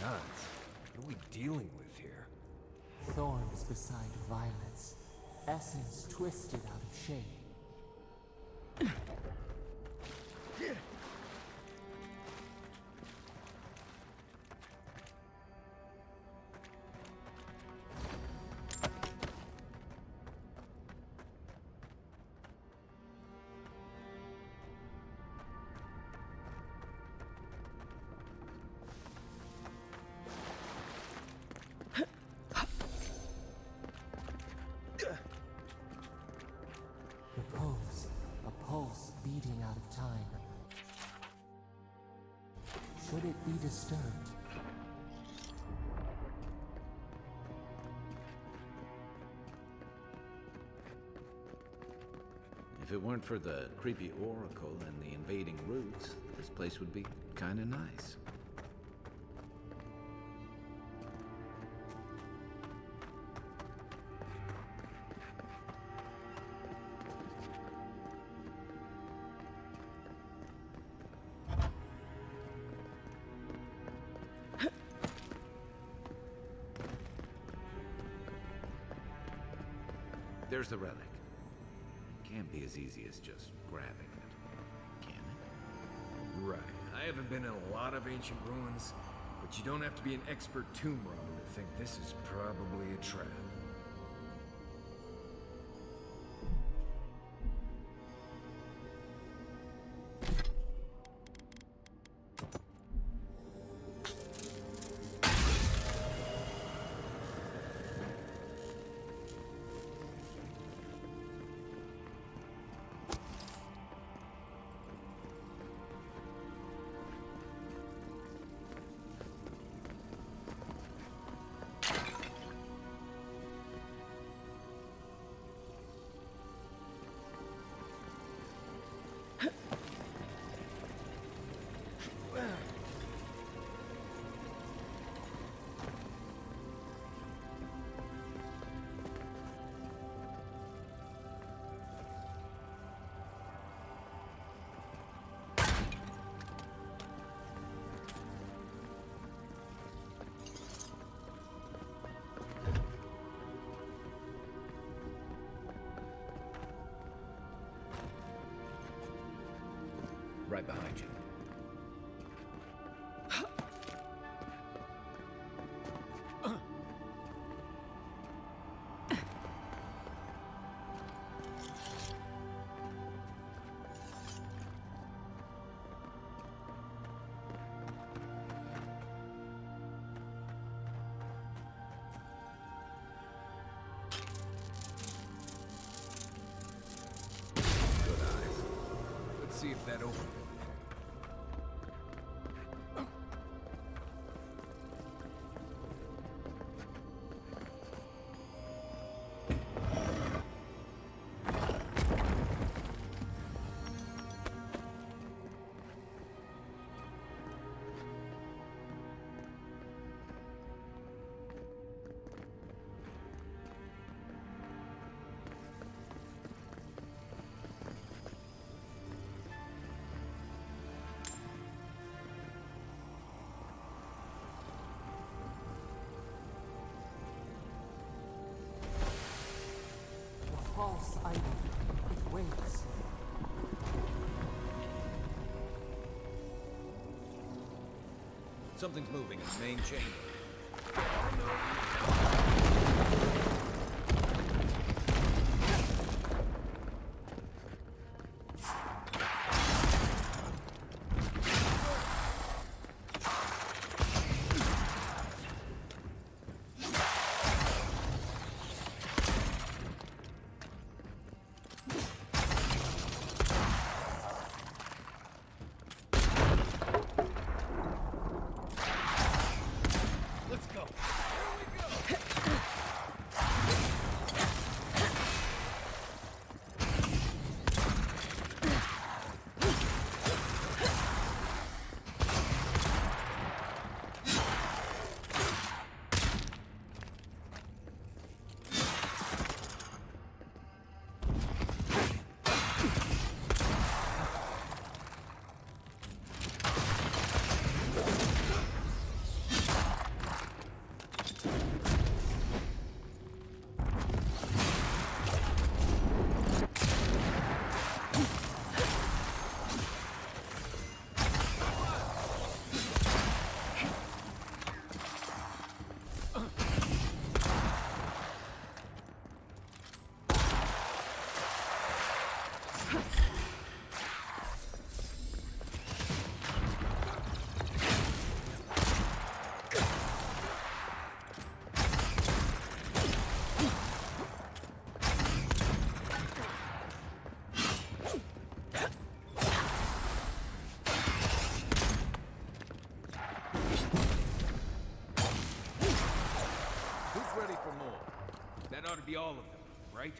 Gods, what are we dealing with here? Thorns beside violets, essence twisted out of shape. Repose, a pulse beating out of time. Should it be disturbed? If it weren't for the creepy oracle and the invading roots, this place would be kinda nice. There's the relic. Can't be as easy as just grabbing it, can it? Right. I haven't been in a lot of ancient ruins, but you don't have to be an expert tomb robber to think this is probably a trap. Right behind you. Good eyes. Let's see if that opens anything. The false item. It waits. Something's moving in the main chamber. Let's go. Here we go. be all of them, right?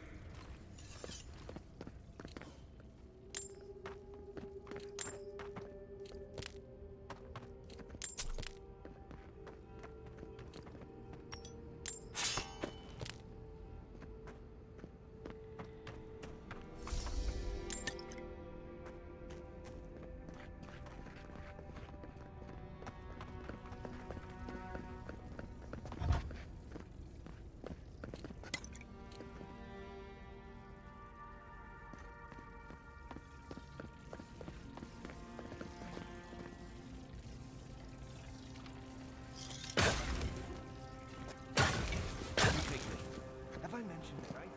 Have I mentioned that I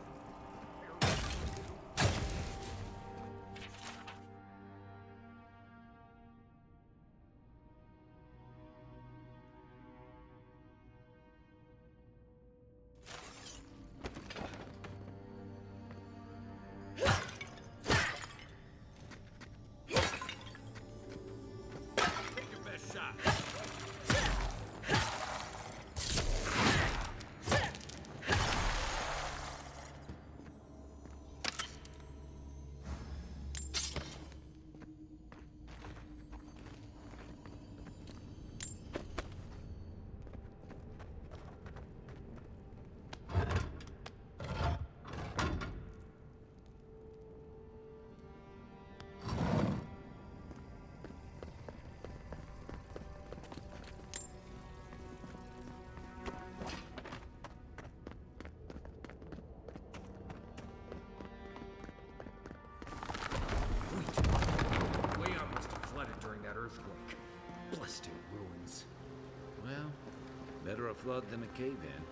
Take your best shot. Leon must have flooded during that earthquake. Blessed ruins. Well, better a flood than a cave-in.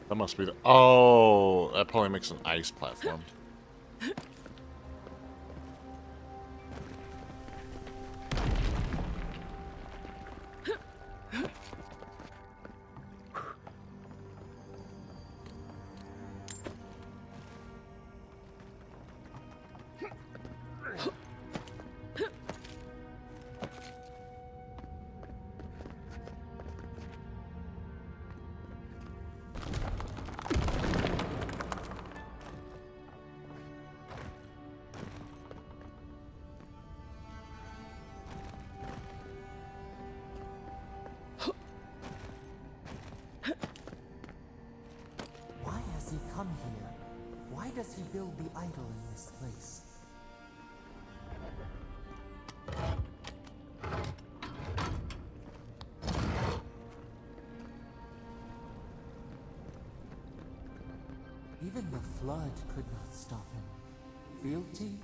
That must be the... Oh, that probably makes an ice platform. Why has he come here? Why does he build the idol in this place? Even the flood could not stop him. Fealty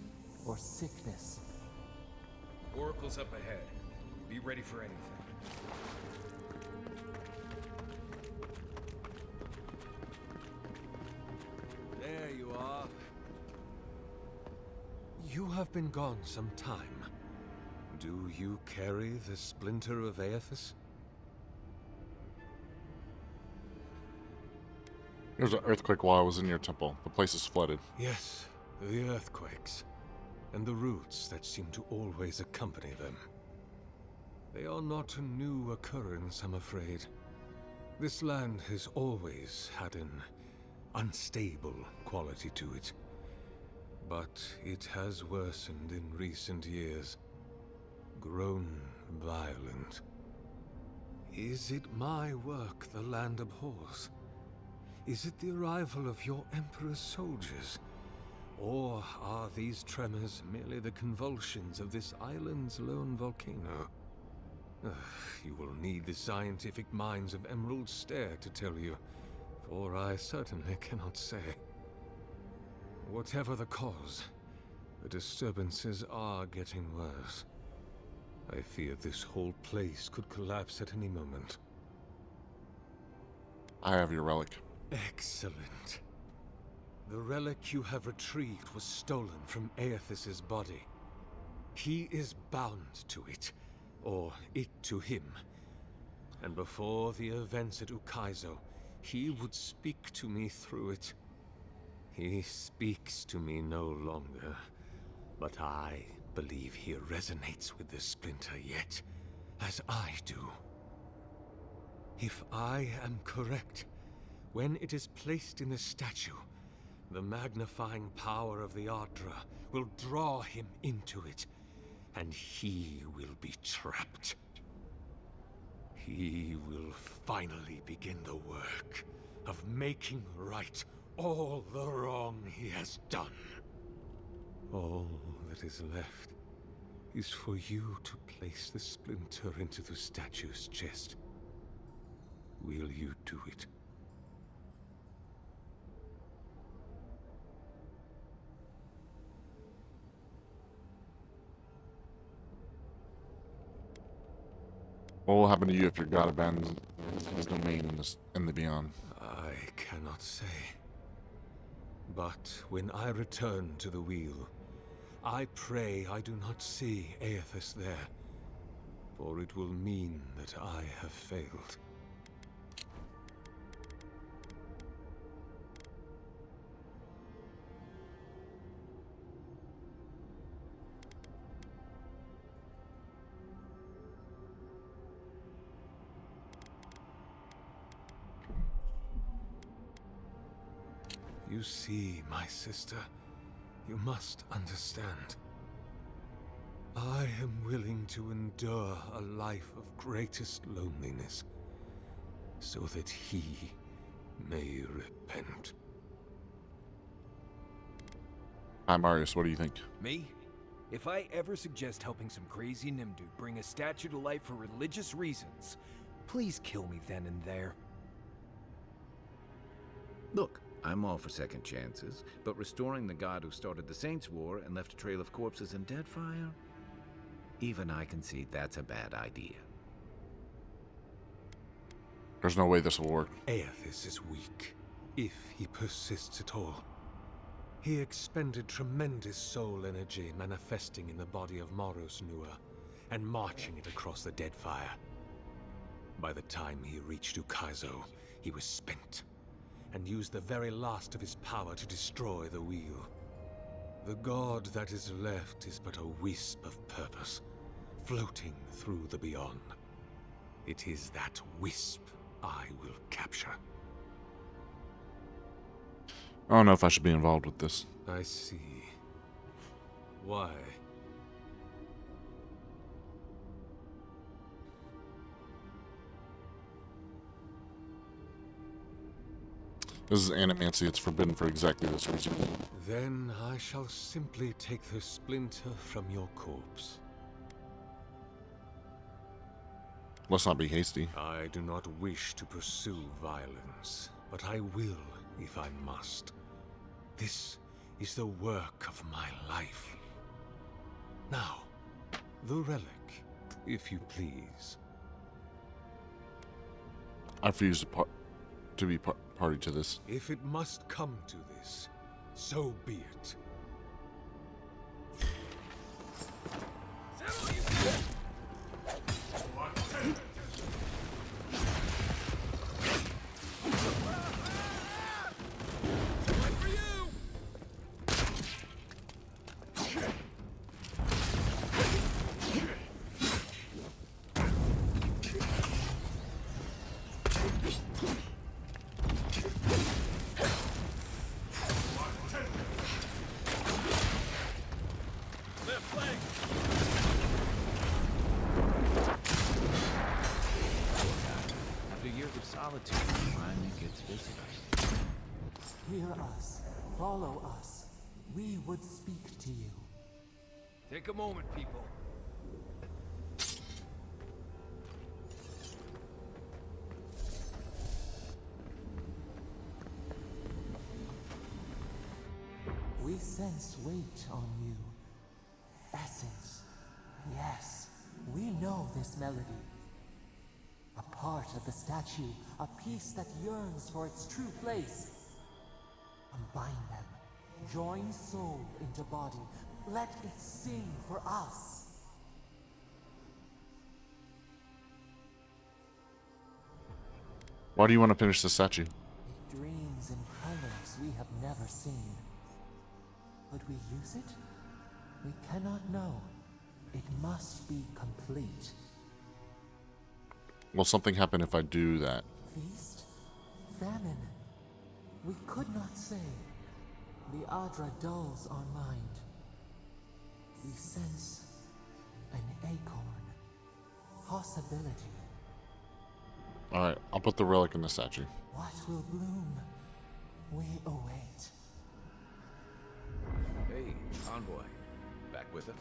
or sickness? Oracle's up ahead. Be ready for anything. There you are. You have been gone some time. Do you carry the splinter of Aethys? There was an earthquake while I was in your temple. The place is flooded. Yes, the earthquakes, and the roots that seem to always accompany them. They are not a new occurrence, I'm afraid. This land has always had an unstable quality to it. But it has worsened in recent years, grown violent. Is it my work the land abhors? Is it the arrival of your Emperor's soldiers? Or are these tremors merely the convulsions of this island's lone volcano? You will need the scientific minds of Emerald Stair to tell you, for I certainly cannot say. Whatever the cause, the disturbances are getting worse. I fear this whole place could collapse at any moment. I have your relic. Excellent. The relic you have retrieved was stolen from Aethys' body. He is bound to it, or it to him. And before the events at Ukaizo, he would speak to me through it. He speaks to me no longer, but I believe he resonates with the splinter yet, as I do. If I am correct, when it is placed in the statue, the magnifying power of the Ardra will draw him into it, and he will be trapped. He will finally begin the work of making right all the wrong he has done. All that is left is for you to place the splinter into the statue's chest. Will you do it? What will happen to you if your god abandons his domain in the beyond? I cannot say. But when I return to the wheel, I pray I do not see Aethys there, for it will mean that I have failed. You see, my sister, you must understand. I am willing to endure a life of greatest loneliness, so that he may repent. Hi, Marius, what do you think? Me? If I ever suggest helping some crazy Nimdu bring a statue to life for religious reasons, please kill me then and there. Look, I'm all for second chances, but restoring the god who started the Saints' War and left a trail of corpses and deadfire? Even I can see that's a bad idea. There's no way this will work. Aethys is weak, if he persists at all. He expended tremendous soul energy manifesting in the body of Moros Nua and marching it across the Deadfire. By the time he reached Ukaizo, he was spent, and used the very last of his power to destroy the wheel. The god that is left is but a wisp of purpose, floating through the beyond. It is that wisp I will capture. I don't know if I should be involved with this. I see. Why? This is animancy. It's forbidden for exactly this reason. Then I shall simply take the splinter from your corpse. Let's not be hasty. I do not wish to pursue violence, but I will if I must. This is the work of my life. Now, the relic, if you please. I refuse to be party to this. If it must come to this, so be it. Settle yourself! Hear us. Follow us. We would speak to you. Take a moment, people. We sense weight on you. Essence. Yes, we know this melody. A part of the statue, a piece that yearns for its true place. Combine them. Join soul into body. Let it sing for us. Why do you want to finish the statue? It dreams in colors we have never seen. Could we use it? We cannot know. It must be complete. Will something happen if I do that? Feast? Famine? We could not say. The Adra dulls our mind. We sense an acorn. Possibility. Alright, I'll put the relic in the statue. What will bloom? We await. Hey, Convoy. Back with us?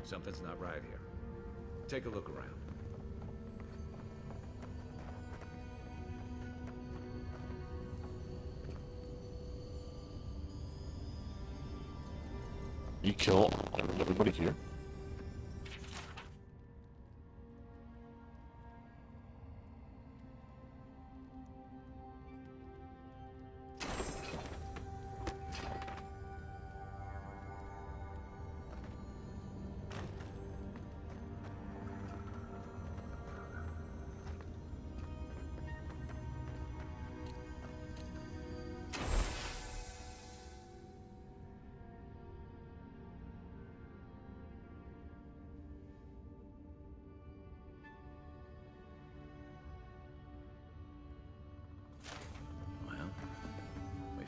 Something's not right here. Take a look around. You kill everybody here?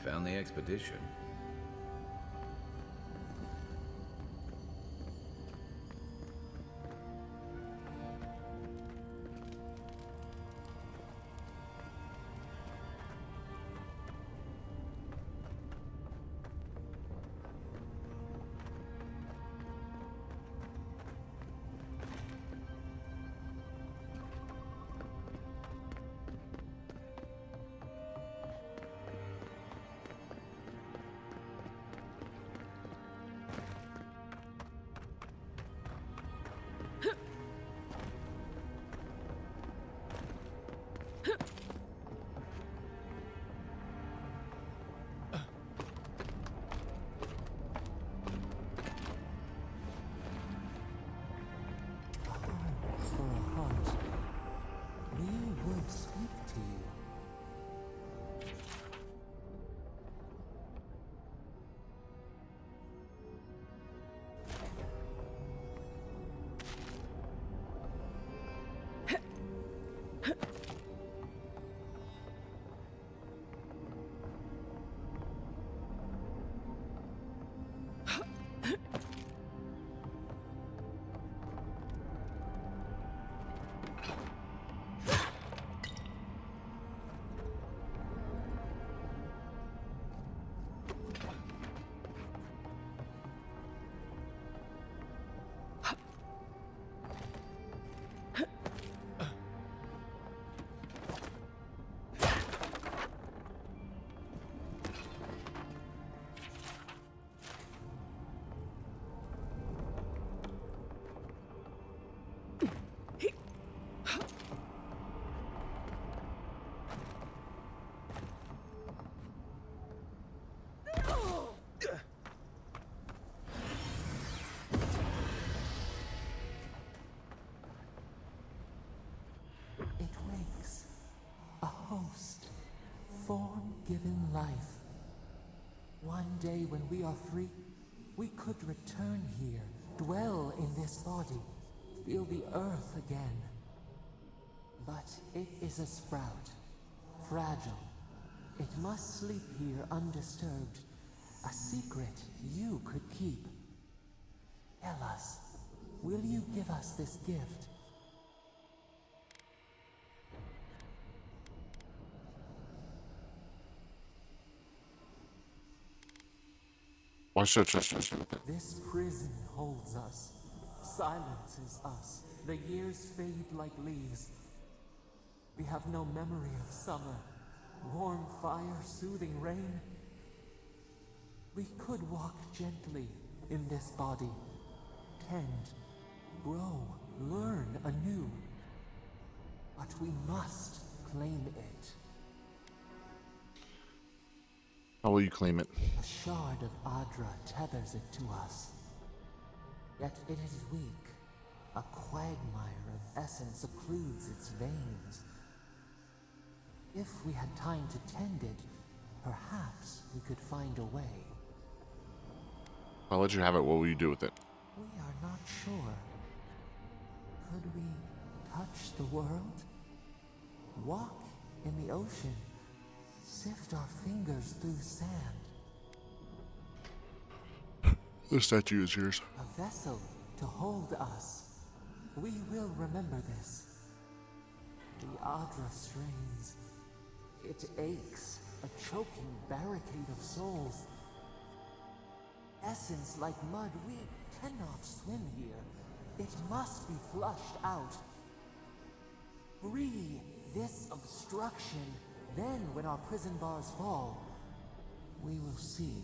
Found the expedition. For a heart, we would speak to you. given life. One day when we are free, we could return here, dwell in this body, feel the earth again. But it is a sprout, fragile. It must sleep here undisturbed, a secret you could keep. Tell us, will you give us this gift? Why should I trust you? This prison holds us, silences us. The years fade like leaves. We have no memory of summer, warm fire, soothing rain. We could walk gently in this body, tend, grow, learn anew. But we must claim it. How will you claim it? A shard of Adra tethers it to us. Yet it is weak. A quagmire of essence occludes its veins. If we had time to tend it, perhaps we could find a way. I'll let you have it. What will you do with it? We are not sure. Could we touch the world? Walk in the ocean? Sift our fingers through sand? The statue is yours. A vessel to hold us. We will remember this. The Adra strains. It aches, a choking barricade of souls. Essence like mud, we cannot swim here. It must be flushed out. Free this obstruction. Then, when our prison bars fall, we will see.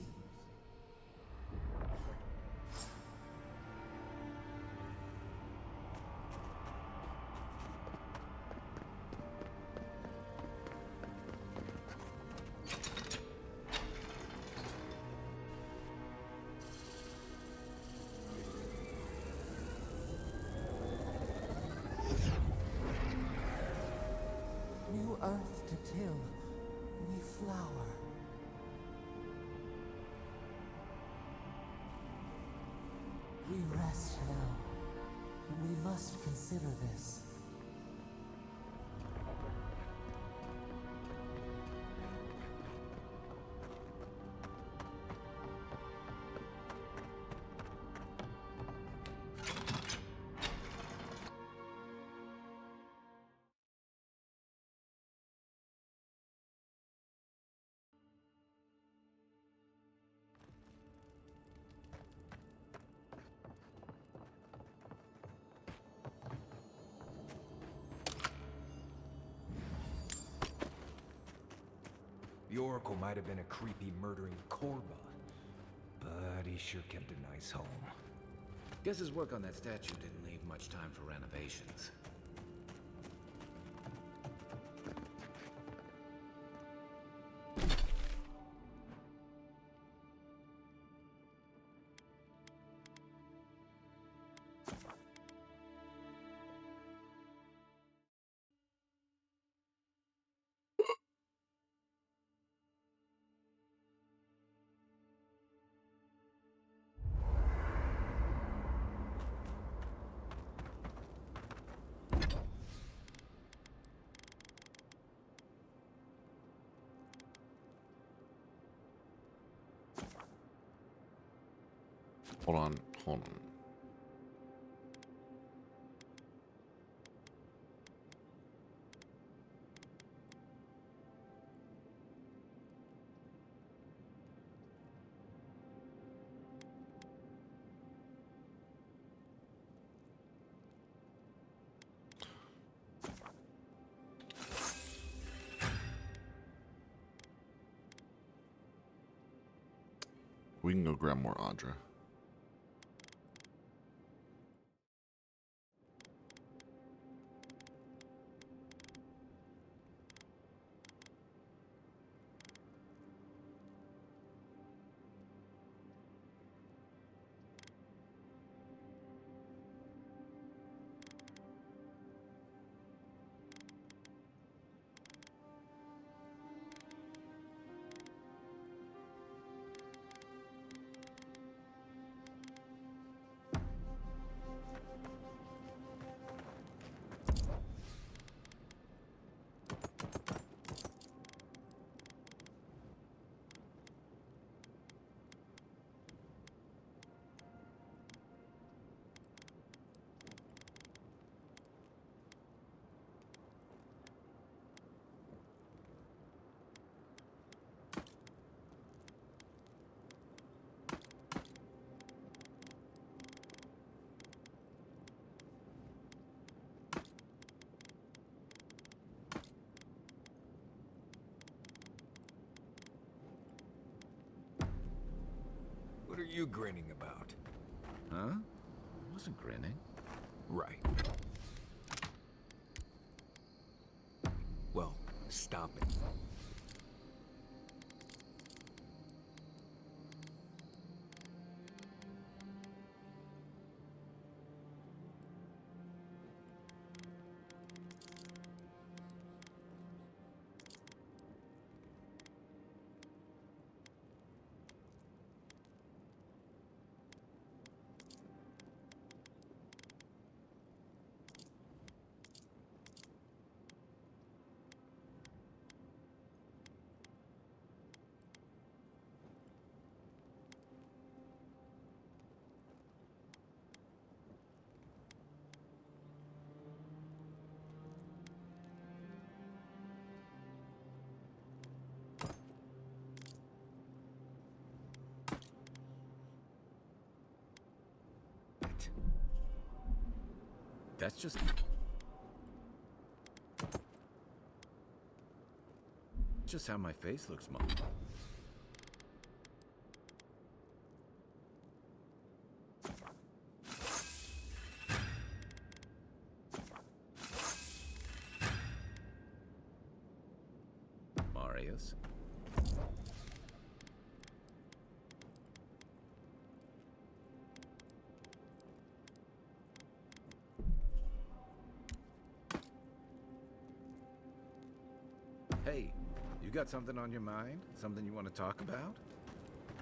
New earth to till, we flower. We rest now. We must consider this. The Oracle might have been a creepy, murdering Korba, but he sure kept a nice home. Guess his work on that statue didn't leave much time for renovations. Hold on, hold on. We can go grab more Audra. you grinning about? Huh? I wasn't grinning. Right. Well, stop it. That's just how my face looks, Mom. Marius. Hey, you got something on your mind? Something you want to talk about?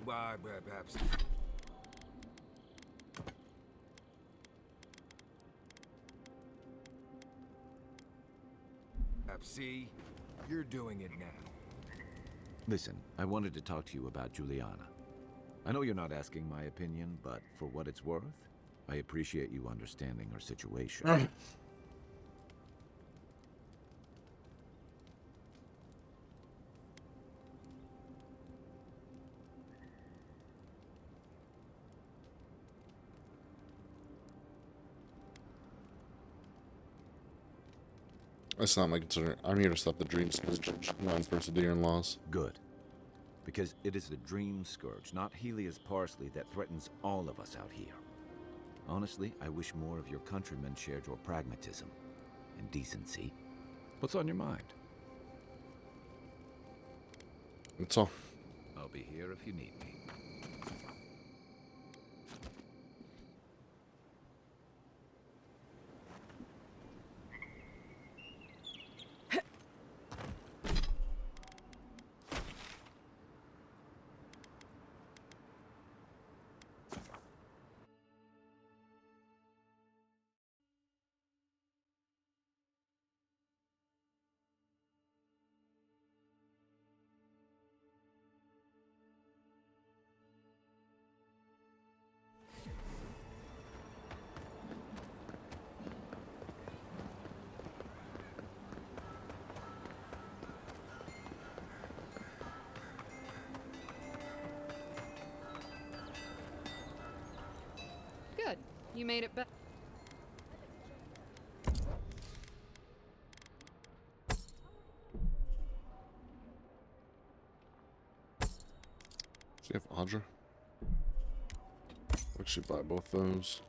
Why, perhaps. See, you're doing it now. Listen, I wanted to talk to you about Juliana. I know you're not asking my opinion, but for what it's worth, I appreciate you understanding her situation. That's not my concern. I'm here to stop the dream scourge, not enforce the deer-in-laws. Good. Because it is the dream scourge, not Helia's parsley, that threatens all of us out here. Honestly, I wish more of your countrymen shared your pragmatism and decency. What's on your mind? That's all. I'll be here if you need me. Good. You made it better. See if Audra. We should buy both those.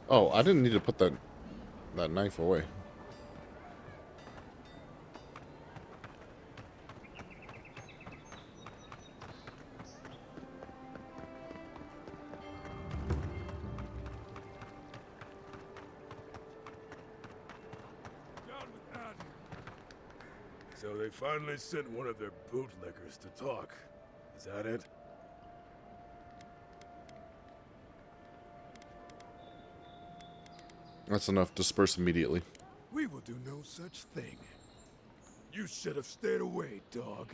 Oh, I didn't need to put that knife away. So they finally sent one of their bootlickers to talk. Is that it? That's enough. Disperse immediately. We will do no such thing. You should have stayed away, dog.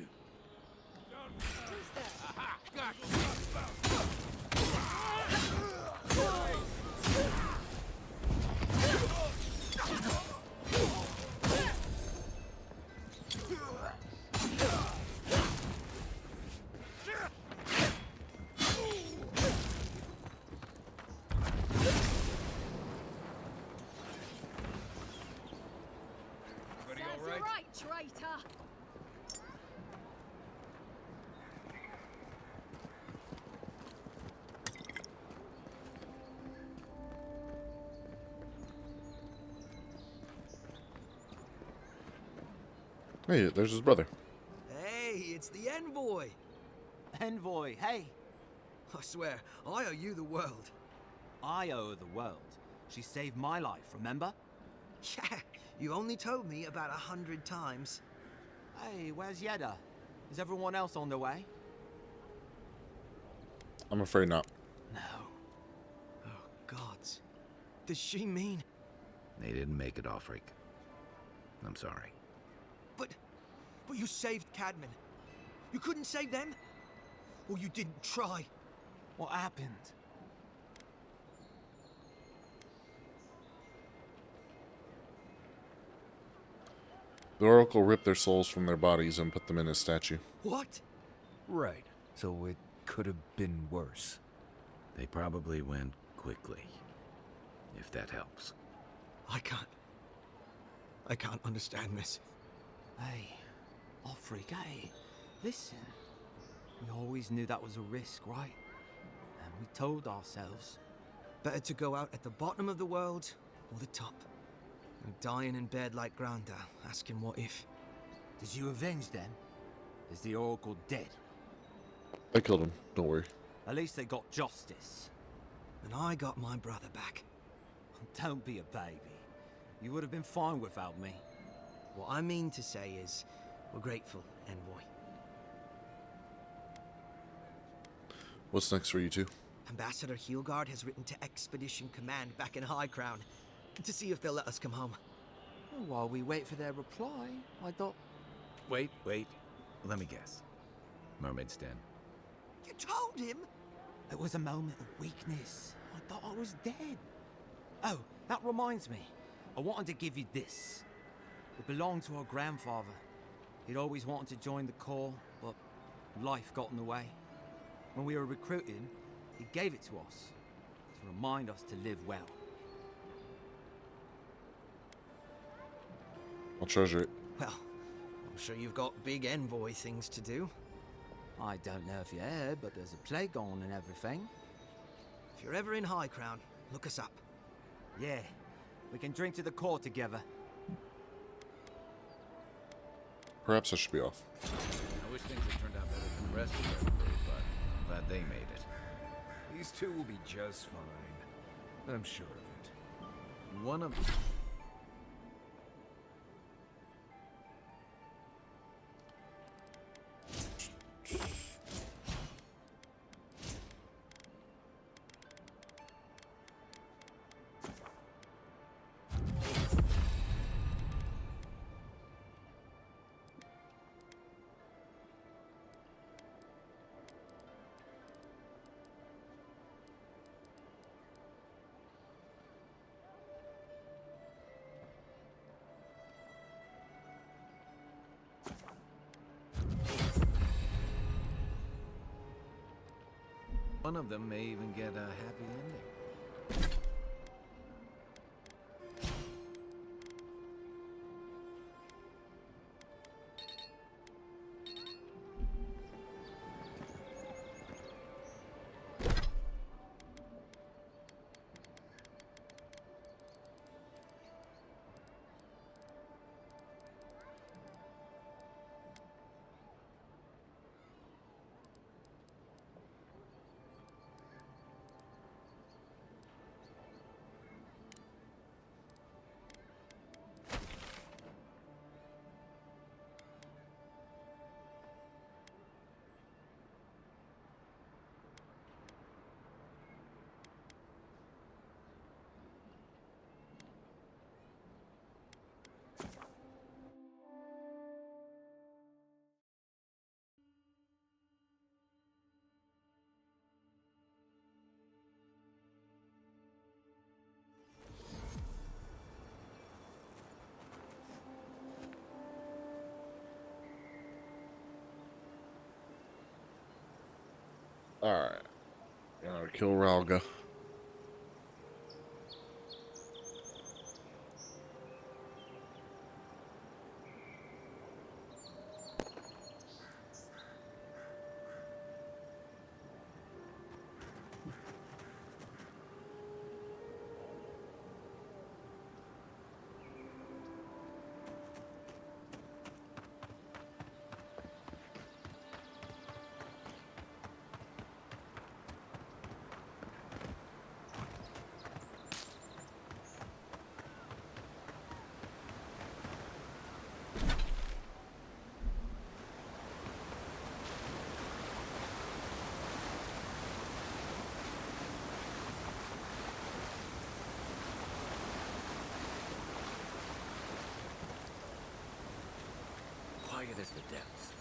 Serves you right, traitor! Hey, there's his brother. Hey, it's the envoy. Envoy, hey. I swear, I owe you the world. I owe her the world. She saved my life, remember? Yeah, you only told me about 100 times. Hey, where's Yeda? Is everyone else on their way? I'm afraid not. No. Oh, gods. Does she mean... They didn't make it, Offric. I'm sorry. But you saved Cadman. You couldn't save them? Or you didn't try? What happened? The Oracle ripped their souls from their bodies and put them in his statue. What? Right. So it could have been worse. They probably went quickly. If that helps. I can't understand this. Hey, Offric, hey, listen. We always knew that was a risk, right? And we told ourselves. Better to go out at the bottom of the world or the top. And dying in bed like Granda, asking what if. Did you avenge them? Is the Oracle dead? I killed him. Don't worry. At least they got justice. And I got my brother back. Don't be a baby. You would have been fine without me. What I mean to say is, we're grateful, Envoy. What's next for you two? Ambassador Heelgard has written to Expedition Command back in High Crown to see if they'll let us come home. Well, while we wait for their reply, I thought... Wait. Let me guess. Mermaid's Den. You told him? It was a moment of weakness. I thought I was dead. Oh, that reminds me. I wanted to give you this. It belonged to our grandfather. He'd always wanted to join the Corps, but life got in the way. When we were recruiting, he gave it to us to remind us to live well. I'll treasure it. Well, I'm sure you've got big Envoy things to do. I don't know if you heard, but there's a plague on and everything. If you're ever in High Crown, look us up. Yeah, we can drink to the Corps together. Perhaps I should be off. I wish things had turned out better than the rest of everybody, but I'm glad they made it. These two will be just fine. I'm sure of it. One of... One of them may even get a happy ending. Alright. Gotta kill Ralga. Quiet as the depths.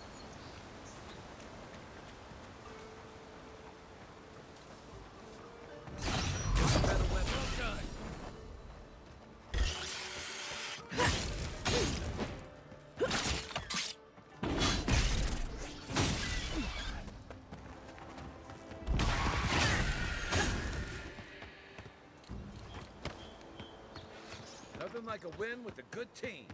Nothing like a win with a good team.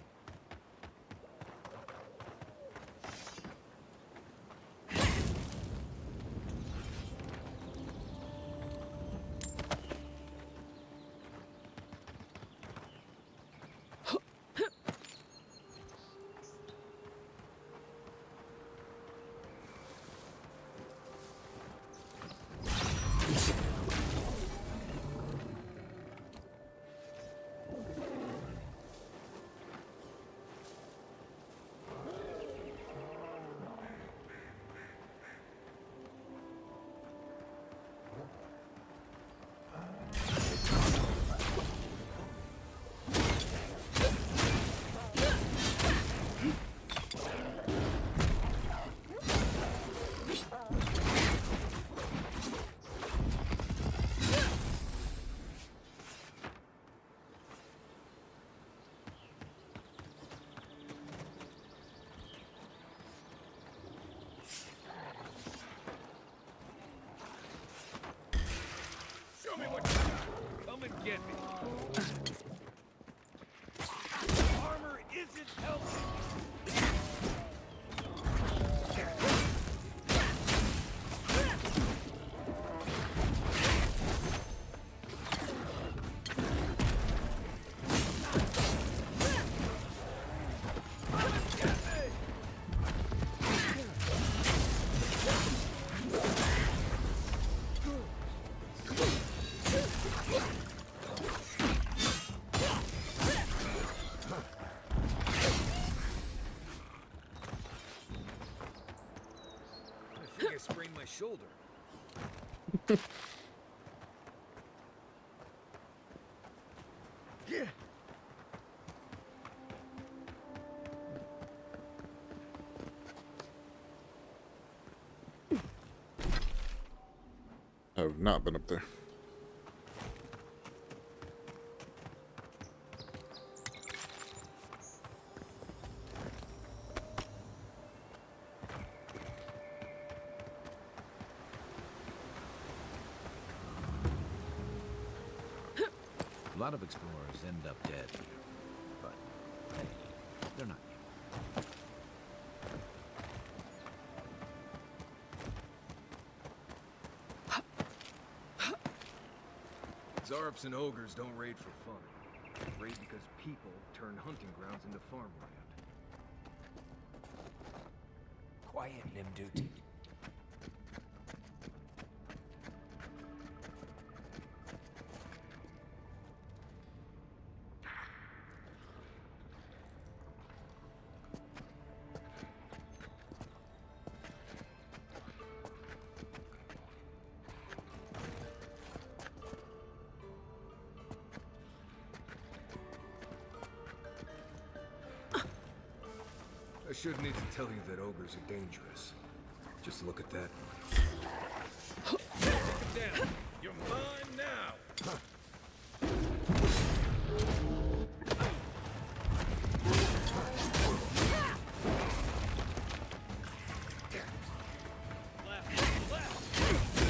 Show me what you got. Come and get me. Armor isn't helping. I sprained my shoulder. Yeah. I have not been up there. A lot of explorers end up dead here, but hey, they're not Zarps and ogres don't raid for fun. They raid because people turn hunting grounds into farmland. Quiet, Nimdut. I shouldn't need to tell you that ogres are dangerous. Just look at that. Take it down. You're mine now. Left, left.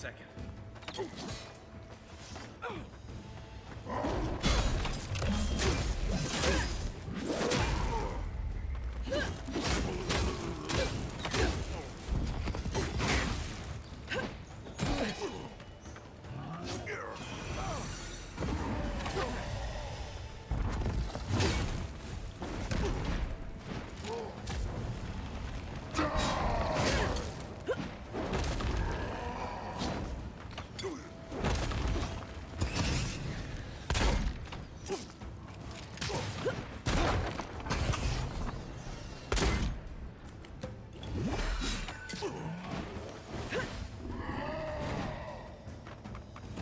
second.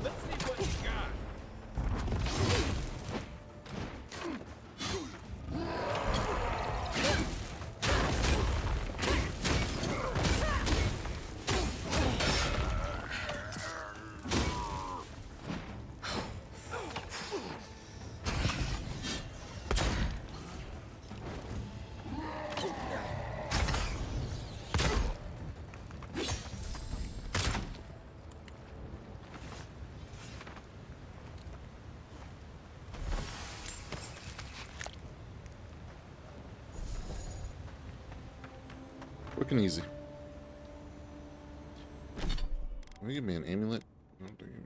Let's see what you got. Quick and easy. Will you give me an amulet? No, don't give me.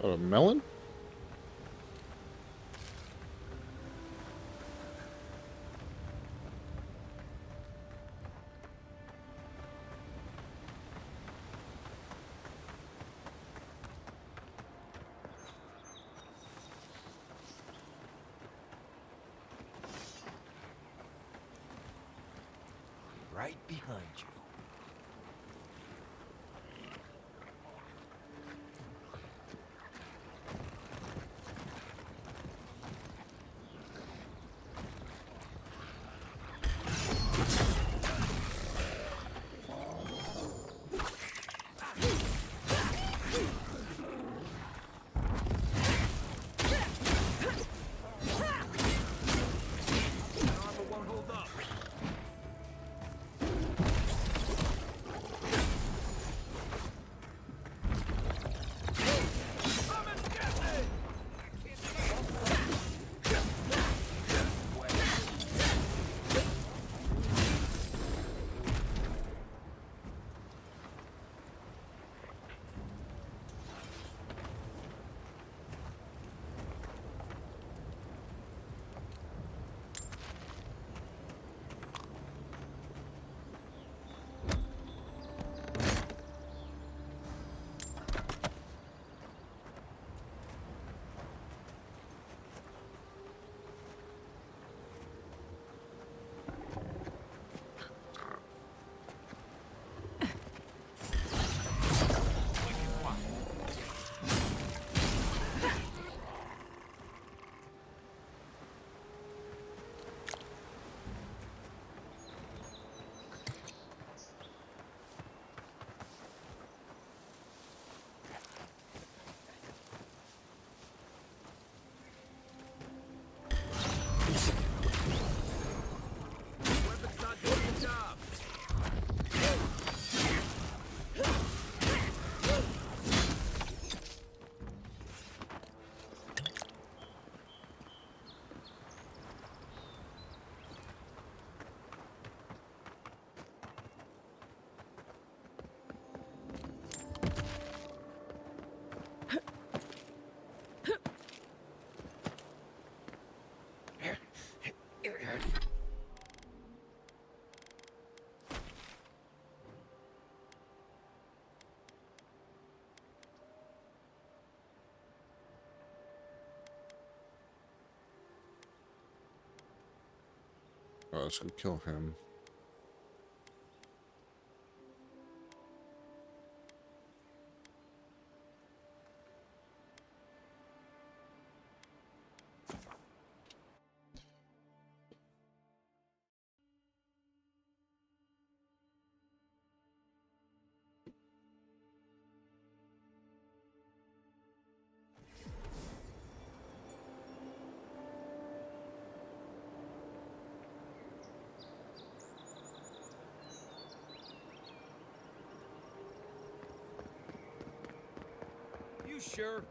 Oh, a melon? Right behind you. Oh, let's go kill him. You sure?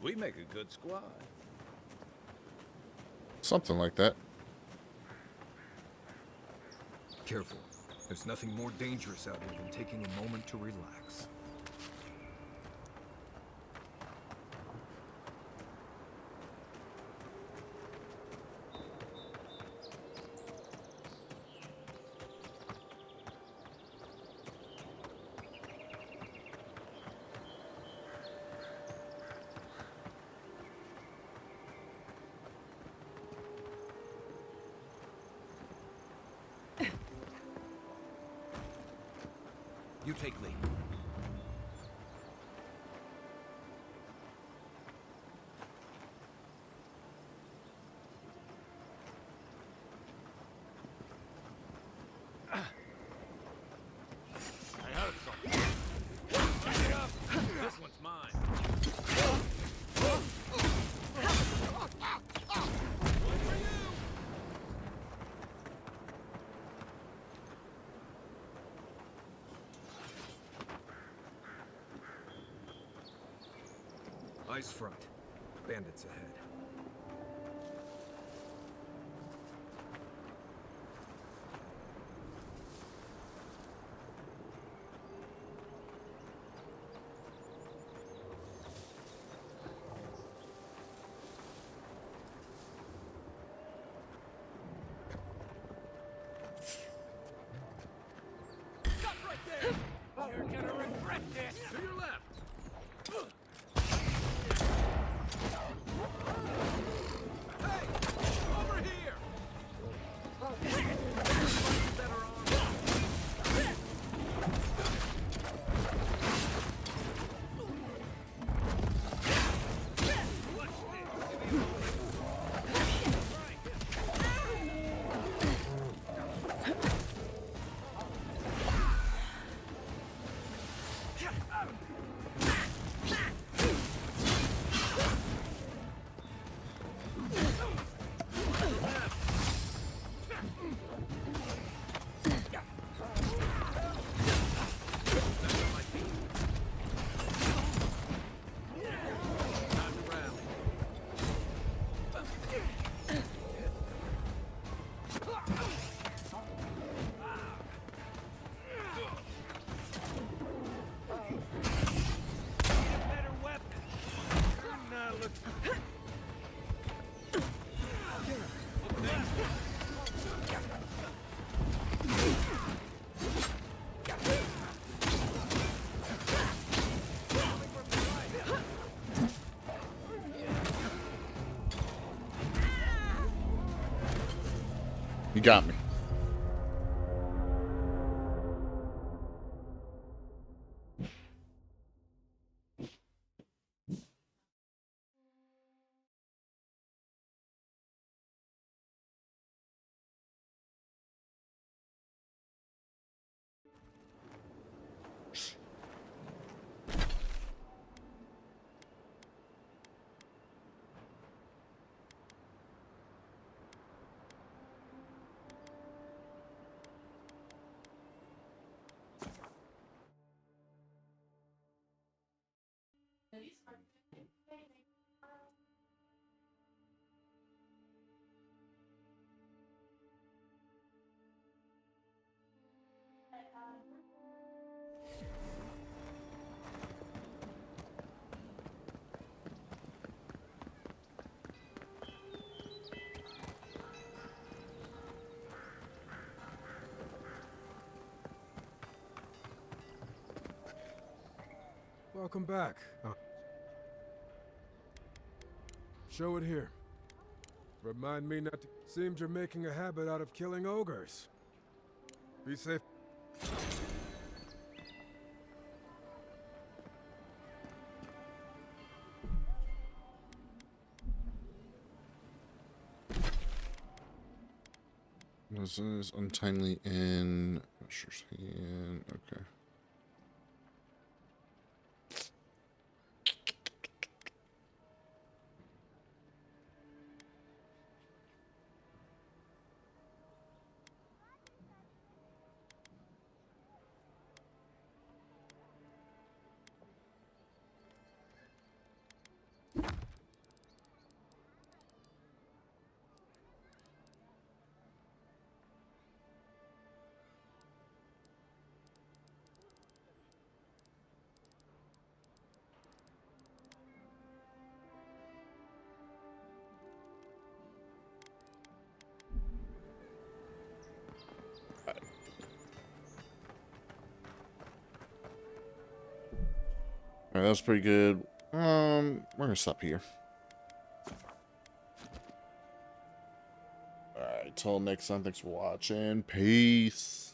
We make a good squad. Something like that. Careful. There's nothing more dangerous out here than taking a moment to relax. You take lead. I heard something. Back it up. This one's mine. Ice front. Bandits ahead. Stop right there! You're gonna regret this! To your left! You got me. Welcome back. Show it here. Remind me not to... Seems you're making a habit out of killing ogres. Be safe. This is untimely in Usher's hand. Okay. Alright, that was pretty good. We're gonna stop here. Alright, till next time, thanks for watching. Peace.